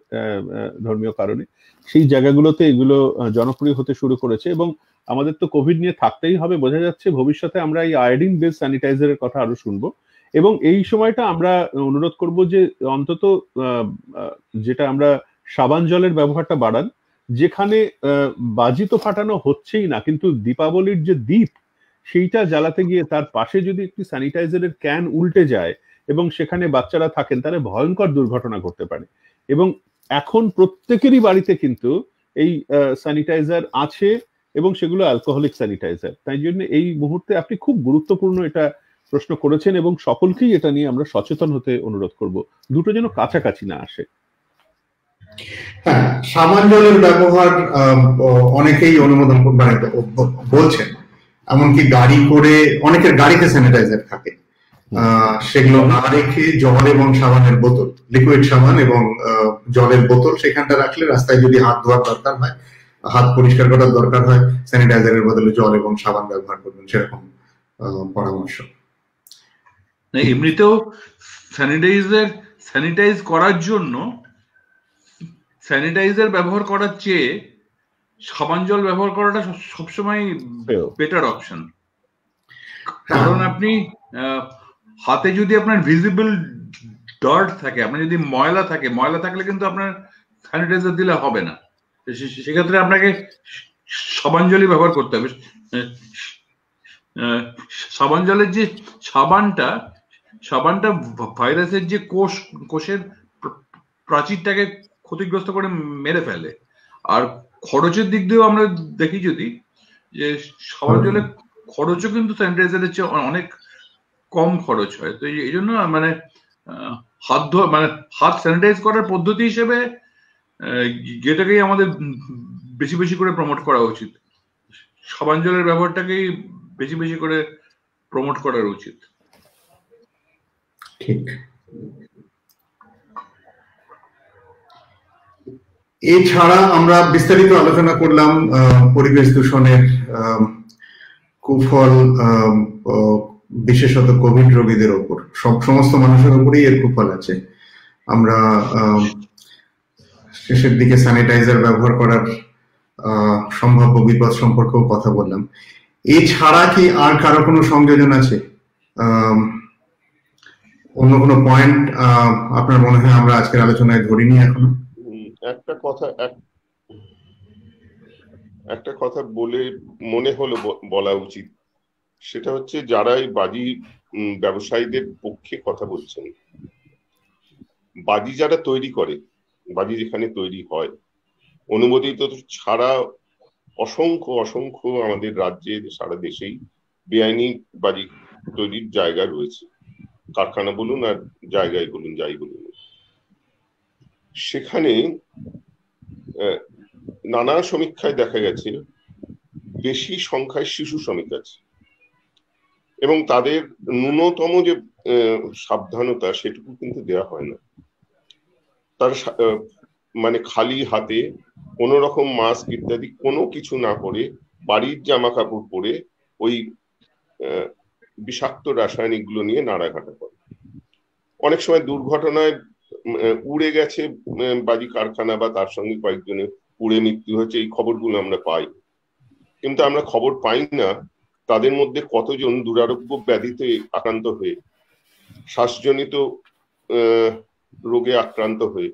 [SPEAKER 3] ধর্মীয় কারণে, সেই জায়গাগুলোতে এগুলো জনপ্রিয় হতে শুরু করেছে। এবং আমাদের তো কোভিড নিয়ে থাকতেই হবে, বোঝা যাচ্ছে ভবিষ্যতে আমরা এই আয়োডিন বেসড স্যানিটাইজারের কথা আরো শুনবো। এবং এই সময়টা আমরা অনুরোধ করব যে অন্তত যেটা আমরা সাবান জলের ব্যবহারটা বাড়ান, যেখানে বাজি তো ফাটানো হচ্ছেই না, কিন্তু দীপাবলির যে দীপ সেইটা জ্বালাতে গিয়ে তার পাশে যদি একটি স্যানিটাইজারের ক্যান উল্টে যায় এবং সেখানে বাচ্চারা থাকেন, তাহলে ভয়ঙ্কর দুর্ঘটনা ঘটতে পারে। এবং এখন প্রত্যেকেরই বাড়িতে কিন্তু এই স্যানিটাইজার আছে এবং সেগুলো অ্যালকোহলিক স্যানিটাইজার। তাই জন্য এই মুহূর্তে আপনি খুব গুরুত্বপূর্ণ এটা প্রশ্ন করেছেন এবং সকলকেই এটা নিয়ে আমরা সচেতন হতে অনুরোধ করব, দুটো যেন কাছাকাছি না আসে।
[SPEAKER 2] হ্যাঁ, সাবান জলের ব্যবহার অনেকেই অনুমোদন বলছেন, এমনকি গাড়ি করে অনেকের গাড়িতে স্যানিটাইজার থাকে, সেগুলো না রেখে জল এবং সাবানের বোতল, লিকুইড সাবান এবং জলের বোতল সেখানটা রাখলে রাস্তায় যদি হাত ধোয়ার দরকার হয়, হাত পরিষ্কার করার দরকার হয়, স্যানিটাইজারের বদলে জল এবং সাবান ব্যবহার করবেন, সেরকম পরামর্শ।
[SPEAKER 1] এমনিতেও স্যানিটাইজ করার জন্য স্যানিটাইজার ব্যবহার করার চেয়ে সাবান জল ব্যবহার করাটা সবসময় বেটার অপশন। কারণ আপনি হাতে যদি আপনার ভিজিবল ডার্ট থাকে, আপনার যদি ময়লা থাকলে কিন্তু আপনার স্যানিটাইজার দিলে হবে না। সেক্ষেত্রে আপনাকে সাবান জলই ব্যবহার করতে হবে। সাবান জলের যে সাবানটা ভাইরাসের যে কোষের প্রাচীরটাকে ক্ষতিগ্রস্ত করে মেরে ফেলে। আর খরচের দিক দিয়েও আমরা দেখি যদি যে সাবান জলের খরচও কিন্তু স্যানিটাইজারের চেয়ে অনেক কম খরচ হয়। তো এই জন্য মানে হাত স্যানিটাইজ করার পদ্ধতি হিসেবে এটাকেই আমাদের বেশি বেশি করে প্রমোট করা উচিত। সাবান জলের ব্যবহারটাকেই বেশি বেশি করে প্রমোট করা উচিত।
[SPEAKER 2] ঠিক। এছাড়া আমরা বিস্তারিত আলোচনা করলাম পরিবেশ দূষণের কুফল, বিশেষত কোভিড রোগীদের ওপর, সমস্ত মানুষের উপরেই এর কুফল আছে। আমরা শেষের দিকে স্যানিটাইজার ব্যবহার করার সম্ভাব্য বিপদ সম্পর্কেও কথা বললাম। এছাড়া কি আর কারো কোনো সংযোজন আছে, অন্য কোনো পয়েন্ট আপনার মনে হয় আমরা আজকের আলোচনায় ধরিনি এখনো?
[SPEAKER 4] একটা কথা বলে মনে হলো বলা উচিত, সেটা হচ্ছে যারা এই বাজি ব্যবসায়ীদের পক্ষে কথা বলছেন, বাজি যারা তৈরি করে, বাজি যেখানে তৈরি হয় অনুমোদিত ছাড়া অসংখ্য আমাদের রাজ্যে সারা দেশেই বেআইনি বাজি তৈরির জায়গা রয়েছে, কারখানা বলুন আর জায়গায় বলুন, যাই বলুন। সেখানে নানা সমীক্ষায় দেখা গেছে বেশি সংখ্যায় শিশু শ্রমিক আছে এবং তাদের ন্যূনতম যে সাবধানতা সেটুকু কিন্তু দেওয়া হয় না। তার মানে খালি হাতে কোন রকম মাস্ক ইত্যাদি কোনো কিছু না পরে, বাড়ির জামা কাপড় পরে ওই বিষাক্ত রাসায়নিক গুলো নিয়ে নাড়াঘাটা করে। অনেক সময় দুর্ঘটনায় উড়ে গেছে বাজি কারখানা বা তার সঙ্গে কয়েকজনের উড়ে মৃত্যু হয়েছে, এই খবরগুলো আমরা পাই। কিন্তু আমরা খবর পাই না তাদের মধ্যে কতজন দুরারোগ্য ব্যাধিতে আক্রান্ত হয়ে, শ্বাসজনিত রোগে আক্রান্ত হয়ে,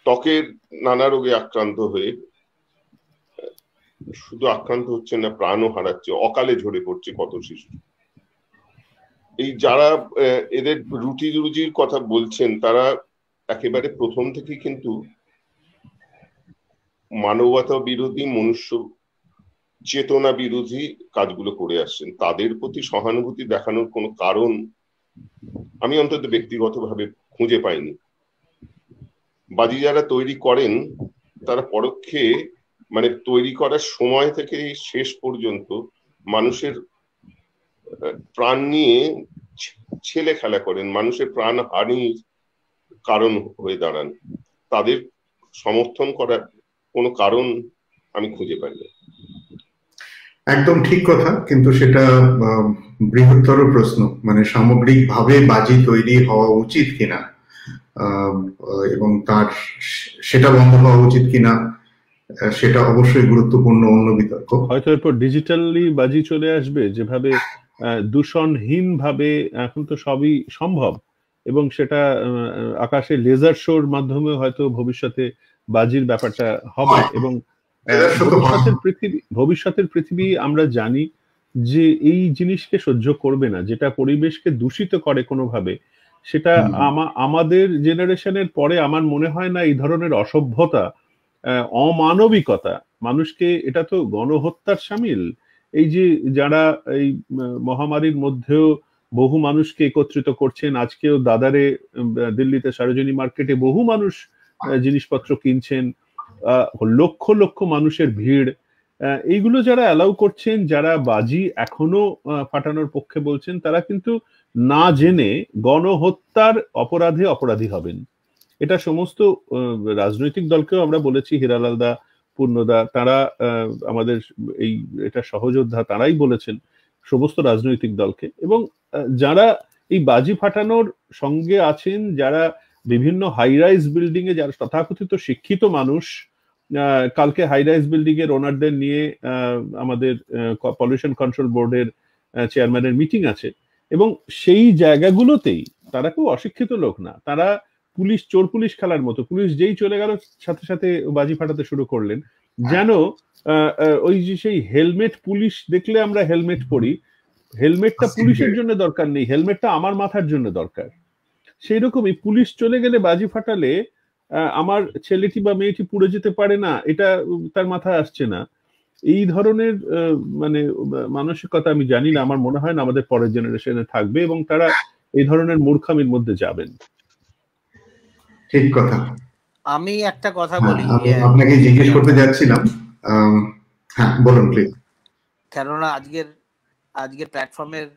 [SPEAKER 4] ত্বকের নানা রোগে আক্রান্ত হয়ে শুধু আক্রান্ত হচ্ছে না, প্রাণও হারাচ্ছে, অকালে ঝরে পড়ছে কত শিশু। এই যারা এদের রুজির কথা বলছেন তারা একেবারে প্রথম থেকে কিন্তু মানবতা বিরোধী, মনুষ্য চেতনা বিরোধী কাজগুলো করে আসছেন। তাদের প্রতি সহানুভূতি দেখানোর কোনো কারণ আমি অন্তত ব্যক্তিগতভাবে খুঁজে পাইনি। বাজি যারা তৈরি করেন তারা পরোক্ষে মানে তৈরি করার সময় থেকে শেষ পর্যন্ত মানুষের প্রাণ নিয়ে ছেলে খেলা করেন, মানুষের প্রাণ হানির কারণ হয়ে দাঁড়ান, তাদের সমর্থন করার কোনো কারণ আমি খুঁজে পাই না।
[SPEAKER 2] একদম ঠিক কথা, কিন্তু সেটা বৃহত্তর প্রশ্ন, মানে সামগ্রিকভাবে বাজি তৈরি হওয়া উচিত কিনা এবং তার সেটা বন্ধ হওয়া উচিত কিনা সেটা অবশ্যই গুরুত্বপূর্ণ অন্য বিতর্ক।
[SPEAKER 3] হয়তো এরপর ডিজিটালি বাজি চলে আসবে, যেভাবে দূষণহীন ভাবে এখন তো সবই সম্ভব, এবং সেটা আকাশে লেজার শোর মাধ্যমে হয়তো ভবিষ্যতে বাজির ব্যাপারটা হবে। এবং ভবিষ্যতের পৃথিবী আমরা জানি যে এই জিনিসকে সহ্য করবে না, যেটা পরিবেশকে দূষিত করে কোনোভাবে, সেটা আমাদের জেনারেশনের পরে আমার মনে হয় না এই ধরনের অসভ্যতা, অমানবিকতা, মানুষকে, এটা তো গণহত্যার শামিল। এই যে যারা এই মহামারীর মধ্যেও বহু মানুষকে একত্রিত করছেন, আজকেও দাদারে দিল্লিতে সরোজিনী মার্কেটে বহু মানুষ জিনিসপত্র কিনছেন, লক্ষ লক্ষ মানুষের ভিড়, এইগুলো যারা অ্যালাউ করছেন, যারা বাজি এখনো ফাটানোর পক্ষে বলছেন, তারা কিন্তু না জেনে গণহত্যার অপরাধে অপরাধী হবেন। এটা সমস্ত রাজনৈতিক দলকেও আমরা বলেছি, হিরালাল দা, পূর্ণদা, তারা আমাদের এই এটা সহযোদ্ধা, তারাই বলেছেন সমস্ত রাজনৈতিক দলকে। এবং যারা এই বাজি ফাটানোর সঙ্গে আছেন, যারা বিভিন্ন হাই রাইজ বিল্ডিং এ, যারা তথাকথিত শিক্ষিত মানুষ, কালকে হাই রাইজ বিল্ডিং এর ওনারদের নিয়ে আমাদের পলিউশন কন্ট্রোল বোর্ডের চেয়ারম্যানের মিটিং আছে, এবং সেই জায়গাগুলোতেই তারা কেউ অশিক্ষিত লোক না, তারা পুলিশ, চোর পুলিশ খেলার মতো, পুলিশ যেই চলে গেল সাথে সাথে বাজি ফাটাতে শুরু করলেন, যেন ওই যে সেই হেলমেট, পুলিশ দেখলে আমরা হেলমেট পরি, হেলমেটটা পুলিশের জন্য দরকার নেই, হেলমেটটা আমার মাথার জন্য দরকার। সেই রকমই পুলিশ চলে গেলে বাজি ফাটালে আমার ছেলেটি বা মেয়েটি পুড়ে যেতে পারে না, এটা তার মাথায় আসছে না। এই ধরনের মানে মানসিকতা আমি জানি না, আমার মনে হয় না আমাদের পরের জেনারেশনে থাকবে, এবং তারা এই ধরনের মূর্খামির মধ্যে যাবেন।
[SPEAKER 2] ঠিক কথা।
[SPEAKER 5] আমি একটা কথা বলি,
[SPEAKER 2] আপনাকে জিজ্ঞেস করতে যাচ্ছিলাম। হ্যাঁ বলুন প্লিজ।
[SPEAKER 5] কেননা আজকের প্ল্যাটফর্মের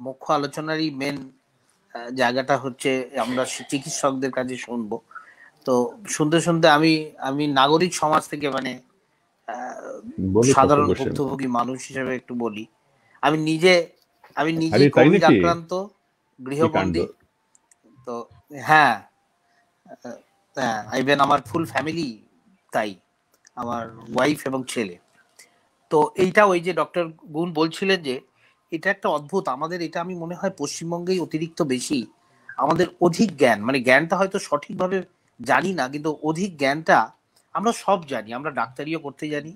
[SPEAKER 5] মুখ্য আলোচনারই মেন জায়গাটা হচ্ছে আমরা চিকিৎসকদের কাছে শুনবো। তো শুনতে শুনতে আমি নাগরিক সমাজ থেকে, মানে সাধারণ ভুক্তভোগী মানুষ হিসেবে একটু বলি। আমি নিজে কোভিড আক্রান্ত, গৃহবন্দী। তো হ্যাঁ, ইভেন আমার ফুল ফ্যামিলি তাই, আমার ওয়াইফ এবং ছেলে। তো এইটা ওই যে ডক্টর গুণ বলছিলেন যে এটা একটা অদ্ভুত, আমাদের এটা আমি মনে হয় পশ্চিমবঙ্গেই অতিরিক্ত বেশি, আমাদের অধিক জ্ঞান, মানে জ্ঞানটা হয়তো সঠিকভাবে জানি না, কিন্তু অধিক জ্ঞানটা আমরা সব জানি, আমরা ডাক্তারিও করতে জানি,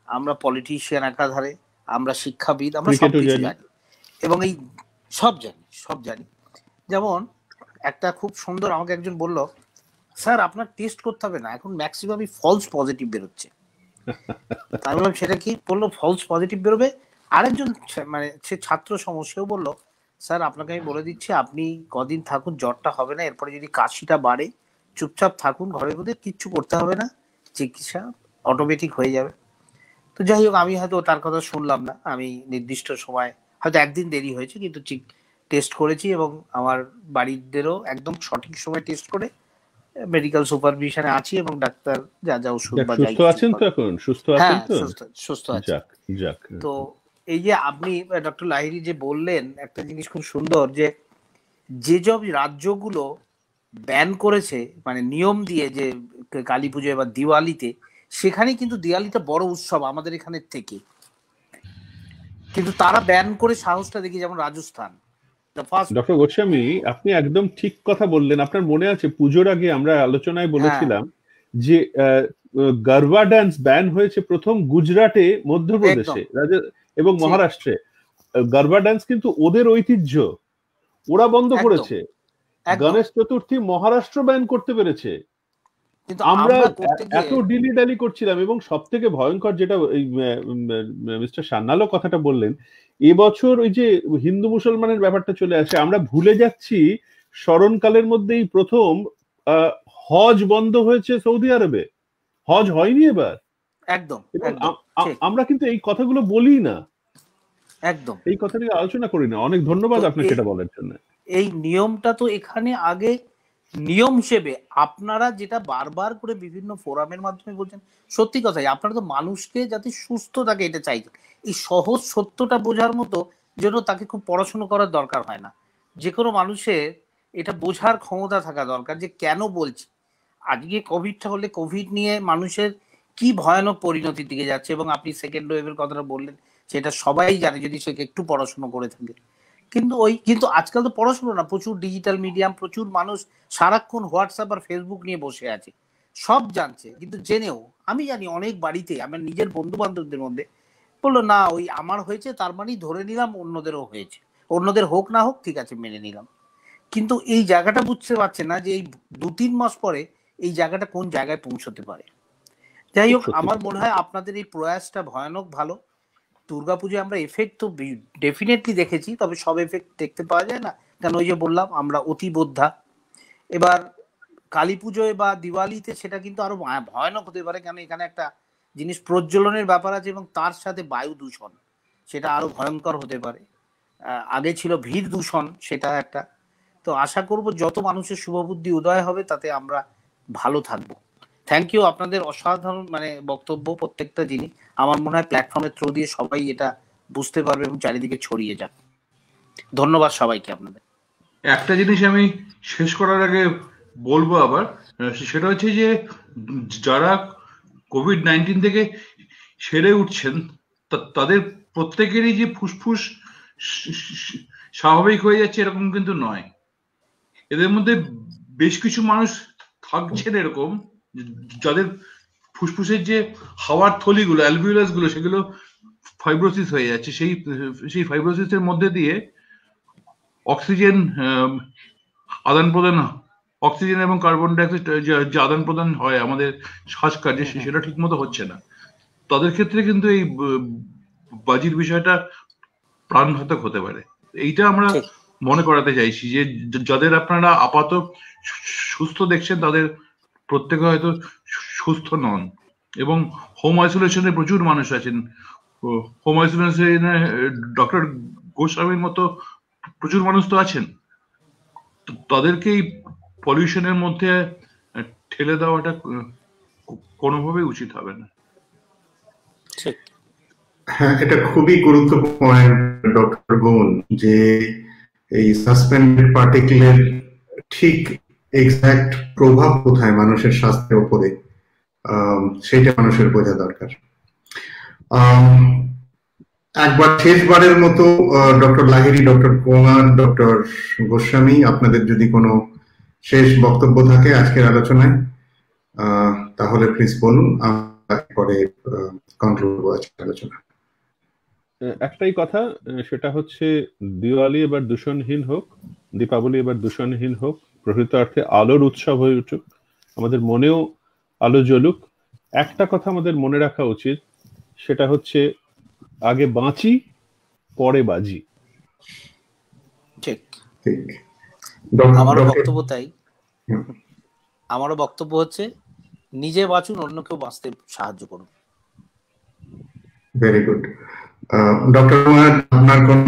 [SPEAKER 5] আমরা পলিটিশিয়ান একাধারে, আমরা শিক্ষাবিদ, আমরা সব কিছু জানি, এবং এই সব জানি। যেমন একটা খুব সুন্দর, আমাকে একজন বলল, স্যার আপনার টেস্ট করতে হবে না, এখন ম্যাক্সিমামই ফলস পজিটিভ বেরোচ্ছে। আমি বললাম সেটা কি? বললো ফলস পজিটিভ বেরোবে। আরেকজন মানে সে ছাত্র সমস্যাও বললো, স্যার আপনাকে আমি বলে দিচ্ছি, আপনি কদিন থাকুন, জ্বরটা হবে না, এরপরে যদি কাশিটা বাড়ে চুপচাপ থাকুন ঘরের মধ্যে, কিচ্ছু করতে হবে না, চিকিৎসা অটোমেটিক হয়ে যাবে। তো যাই হোক, আমি হয়তো তার কথা শুনলাম না, আমি নির্দিষ্ট সময়, হয়তো একদিন দেরি হয়েছে, কিন্তু টেস্ট করেছি, এবং আমার বাড়িদেরও একদম সঠিক সময় টেস্ট করে মেডিকেল সুপারভিশনে আছি, এবং ডাক্তার যা ওষুধ বা
[SPEAKER 3] সুস্থ আছেন তো, এখন সুস্থ আছেন তো?
[SPEAKER 5] সুস্থ আছেন। তো এই যে আপনি ডক্টর লাহিড়ী যে বললেন একটা জিনিস খুব সুন্দর, যে যেসব রাজ্যগুলো ব্যান করেছে, মানে নিয়ম দিয়ে, যে কালী পুজোয় বা দিওয়ালিতে, সেখানে কিন্তু দিওয়ালিটা বড় উৎসব আমাদের এখানের থেকে, কিন্তু তারা ব্যান করে সাহসটা দেখি, যেমন রাজস্থান।
[SPEAKER 3] ডক্টর গোস্বামী, আপনি একদম ঠিক কথা বললেন। আপনার মনে আছে পুজোর আগে আমরা আলোচনায় বলেছিলাম যে গরবা ডান্স ব্যান হয়েছে প্রথম গুজরাটে, মধ্যপ্রদেশে এবং মহারাষ্ট্রে। গরবা ডান্স কিন্তু ওদের ঐতিহ্য, ওরা বন্ধ করেছে। গণেশ চতুর্থী মহারাষ্ট্র ব্যান করতে পেরেছে, আমরা এত ডিলি ডালি করছিলাম। এবং সব থেকে ভয়ঙ্কর যেটা মিস্টার সান্যালও কথাটা বললেন, এবছর ওই যে হিন্দু মুসলমানের ব্যাপারটা চলে আসে, আমরা ভুলে যাচ্ছি স্মরণকালের মধ্যেই প্রথম হজ বন্ধ হয়েছে সৌদি আরবে, হজ হয়নি এবার।
[SPEAKER 5] একদম
[SPEAKER 3] আমরা কিন্তু এই কথাগুলো বলি না।
[SPEAKER 5] একদম
[SPEAKER 3] এই কথা নিয়ে আলোচনা করি না। অনেক ধন্যবাদ আপনাকে এটা বলার জন্য।
[SPEAKER 5] এই নিয়মটা তো এখানে আগে নিয়ম হিসেবে আপনারা যেটা বারবার করে বিভিন্ন ফোরামের মাধ্যমে বলছেন, সত্যি কথাই আপনারা তো মানুষকে যাতে সুস্থ থাকে এটা চাইছেন। এই সহজ সত্যটা বোঝার মতো জন্য তাকে খুব পড়াশোনা করার দরকার হয় না। যে কোনো মানুষের এটা বোঝার ক্ষমতা থাকা দরকার যে কেন বলছি। আজকে কোভিডটা হলে কোভিড নিয়ে মানুষের কি ভয়ানক পরিণতির দিকে যাচ্ছে, এবং আপনি সেকেন্ড ওয়েভের কথাটা বললেন সেটা সবাই জানে যদি সে একটু পড়াশোনা করে থাকে। কিন্তু আজকাল তো পড়াশোনা না, প্রচুর ডিজিটাল মিডিয়াম, প্রচুর মানুষ সারাক্ষণ হোয়াটসঅ্যাপ আর ফেসবুক নিয়ে বসে আছে, সব জানছে। কিন্তু জেনেও আমি জানি অনেক বাড়িতে আমার নিজের বন্ধু বান্ধবদের মধ্যে বললো না ওই আমার হয়েছে তার মানেই ধরে নিলাম অন্যদেরও হয়েছে, অন্যদের হোক না হোক ঠিক আছে মেনে নিলাম। কিন্তু এই জায়গাটা বুঝতে পারছে না যে এই 2-3 মাস পরে এই জায়গাটা কোন জায়গায় পৌঁছতে পারে। যাই হোক, আমার মনে হয় আপনাদের এই প্রয়াসটা ভয়ানক ভালো। দুর্গাপুজোয় আমরা এফেক্ট তো ডেফিনেটলি দেখেছি, তবে সব এফেক্ট দেখতে পাওয়া যায় না, কারণ ওই যে বললাম আমরা অতি বোদ্ধা। এবার কালী পুজোয় বা দিওয়ালিতে সেটা কিন্তু আরো ভয়ানক হতে পারে, কারণ এখানে একটা জিনিস প্রজ্বলনের ব্যাপার আছে এবং তার সাথে বায়ু দূষণ, সেটা আরো ভয়ঙ্কর হতে পারে। আগে ছিল ভিড় দূষণ, সেটা একটা। তো আশা করব যত মানুষের শুভবুদ্ধি উদয় হবে তাতে আমরা ভালো থাকবো। থ্যাংক ইউ, আপনাদের অসাধারণ বক্তব্য প্রত্যেকটা জিনিস। আমার মনে হয় প্ল্যাটফর্মের থ্রু দিয়ে সবাই এটা বুঝতে পারবে এবং চারিদিকে ছড়িয়ে যাক। ধন্যবাদ সবাইকে আপনাদের।
[SPEAKER 1] একটা জিনিস আমি শেষ করার আগে বলবো আবার, সেটা হচ্ছে যে যারা কোভিড-19 থেকে সেরে উঠছেন তাদের প্রত্যেকেরই যে ফুসফুস স্বাভাবিক হয়ে যাচ্ছে এরকম কিন্তু নয়। এদের মধ্যে বেশ কিছু মানুষ থাকছেন এরকম যাদের ফুসফুসের যে হাওয়ার থলিগুলো, অ্যালভিওলাস গুলো, সেগুলো ফাইব্রোসিস হয়ে যাচ্ছে। সেই ফাইব্রোসিসের মধ্যে দিয়ে অক্সিজেন আদান প্রদান, অক্সিজেন এবং কার্বন ডাইঅক্সাইড যে আদান প্রদান হয় আমাদের শ্বাসকার্যে, সেটা ঠিক মতো হচ্ছে না। তাদের ক্ষেত্রে কিন্তু এই বাজির বিষয়টা প্রাণঘাতক হতে পারে। এইটা আমরা মনে করাতে চাইছি যে যাদের আপনারা আপাতত সুস্থ দেখছেন তাদের প্রত্যেকে হয়তো সুস্থ নন, এবং হোম আইসোলেশনে প্রচুর মানুষ আছেন। হোম আইসোলেশনে ডক্টর গোস্বামীর মতো প্রচুর মানুষ তো আছেন। তাদেরকে এই পলিউশনের মধ্যে ঠেলে দেওয়াটা কোনোভাবেই উচিত হবে না।
[SPEAKER 2] হ্যাঁ, এটা খুবই গুরুত্বপূর্ণ পয়েন্ট ডক্টর গুণ, যে এই সাসপেন্ডেড পার্টিকেলের ঠিক এক্সাক্ট প্রভাব কোথায় মানুষের স্বাস্থ্যের উপরে, সেটা মানুষের বোঝা দরকার। একবার শেষবারের মতো doctor Lahiri, doctor Kumar, doctor Goswami, আপনাদের যদি কোনো শেষ বক্তব্য থাকে আজকের আলোচনায় তাহলে প্লিজ বলুন, পরে কনক্লুড করব আজকের আলোচনা।
[SPEAKER 3] একটাই কথা, সেটা হচ্ছে দিওয়ালি এবার দূষণহীন হোক, দীপাবলি এবার দূষণহীন হোক, প্রকৃত অর্থে আলোর উৎসব হয়ে উঠুক, আমাদের মনেও আলো জ্বলুক। একটা কথা আমাদের মনে রাখা উচিত, সেটা হচ্ছে আগে বাঁচি পরে বাজি।
[SPEAKER 5] ঠিক,
[SPEAKER 2] ঠিক।
[SPEAKER 5] আমারও বক্তব্য তাই। আমারও বক্তব্য হচ্ছে নিজে বাঁচুন, অন্যকেও বাঁচতে সাহায্য করুন।
[SPEAKER 2] Very good. ডক্টর কুমার, আপনার কোন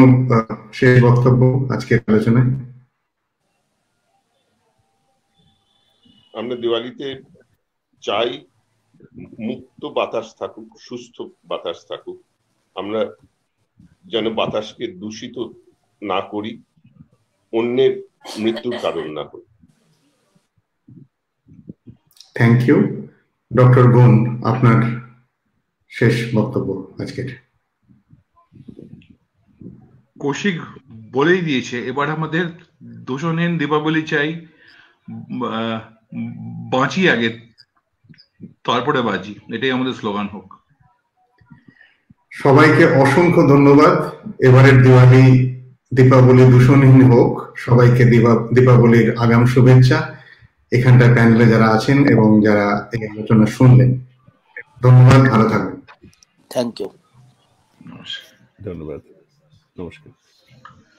[SPEAKER 2] শেষ বক্তব্য আজকের আলোচনায়?
[SPEAKER 4] আমরা দিওয়ালিতে চাই মুক্ত বাতাস থাকুক, সুস্থ বাতাস থাকুক, আমরা যেন বাতাসকে দূষিত না করি, অন্যের মৃত্যুর কারণ না করি।
[SPEAKER 2] Thank you. ডক্টর গুণ, আপনার শেষ বক্তব্য আজকের।
[SPEAKER 1] কৌশিক বলেই দিয়েছে, এবার আমাদের দূষণহীন দীপাবলি চাই, বাঁচি আগে তারপরে বাজি, এটাই আমাদের স্লোগান হোক।
[SPEAKER 2] সবাইকে অসংখ্য ধন্যবাদ। এবারের দীপাবলি দূষণহীন হোক। সবাইকে দীপাবলির আগাম শুভেচ্ছা। এখানটায় প্যানেলে যারা আছেন এবং যারা এই আলোচনা শুনলেন, ধন্যবাদ, ভালো থাকবেন।
[SPEAKER 5] থ্যাংক ইউ,
[SPEAKER 3] ধন্যবাদ, নমস্কার।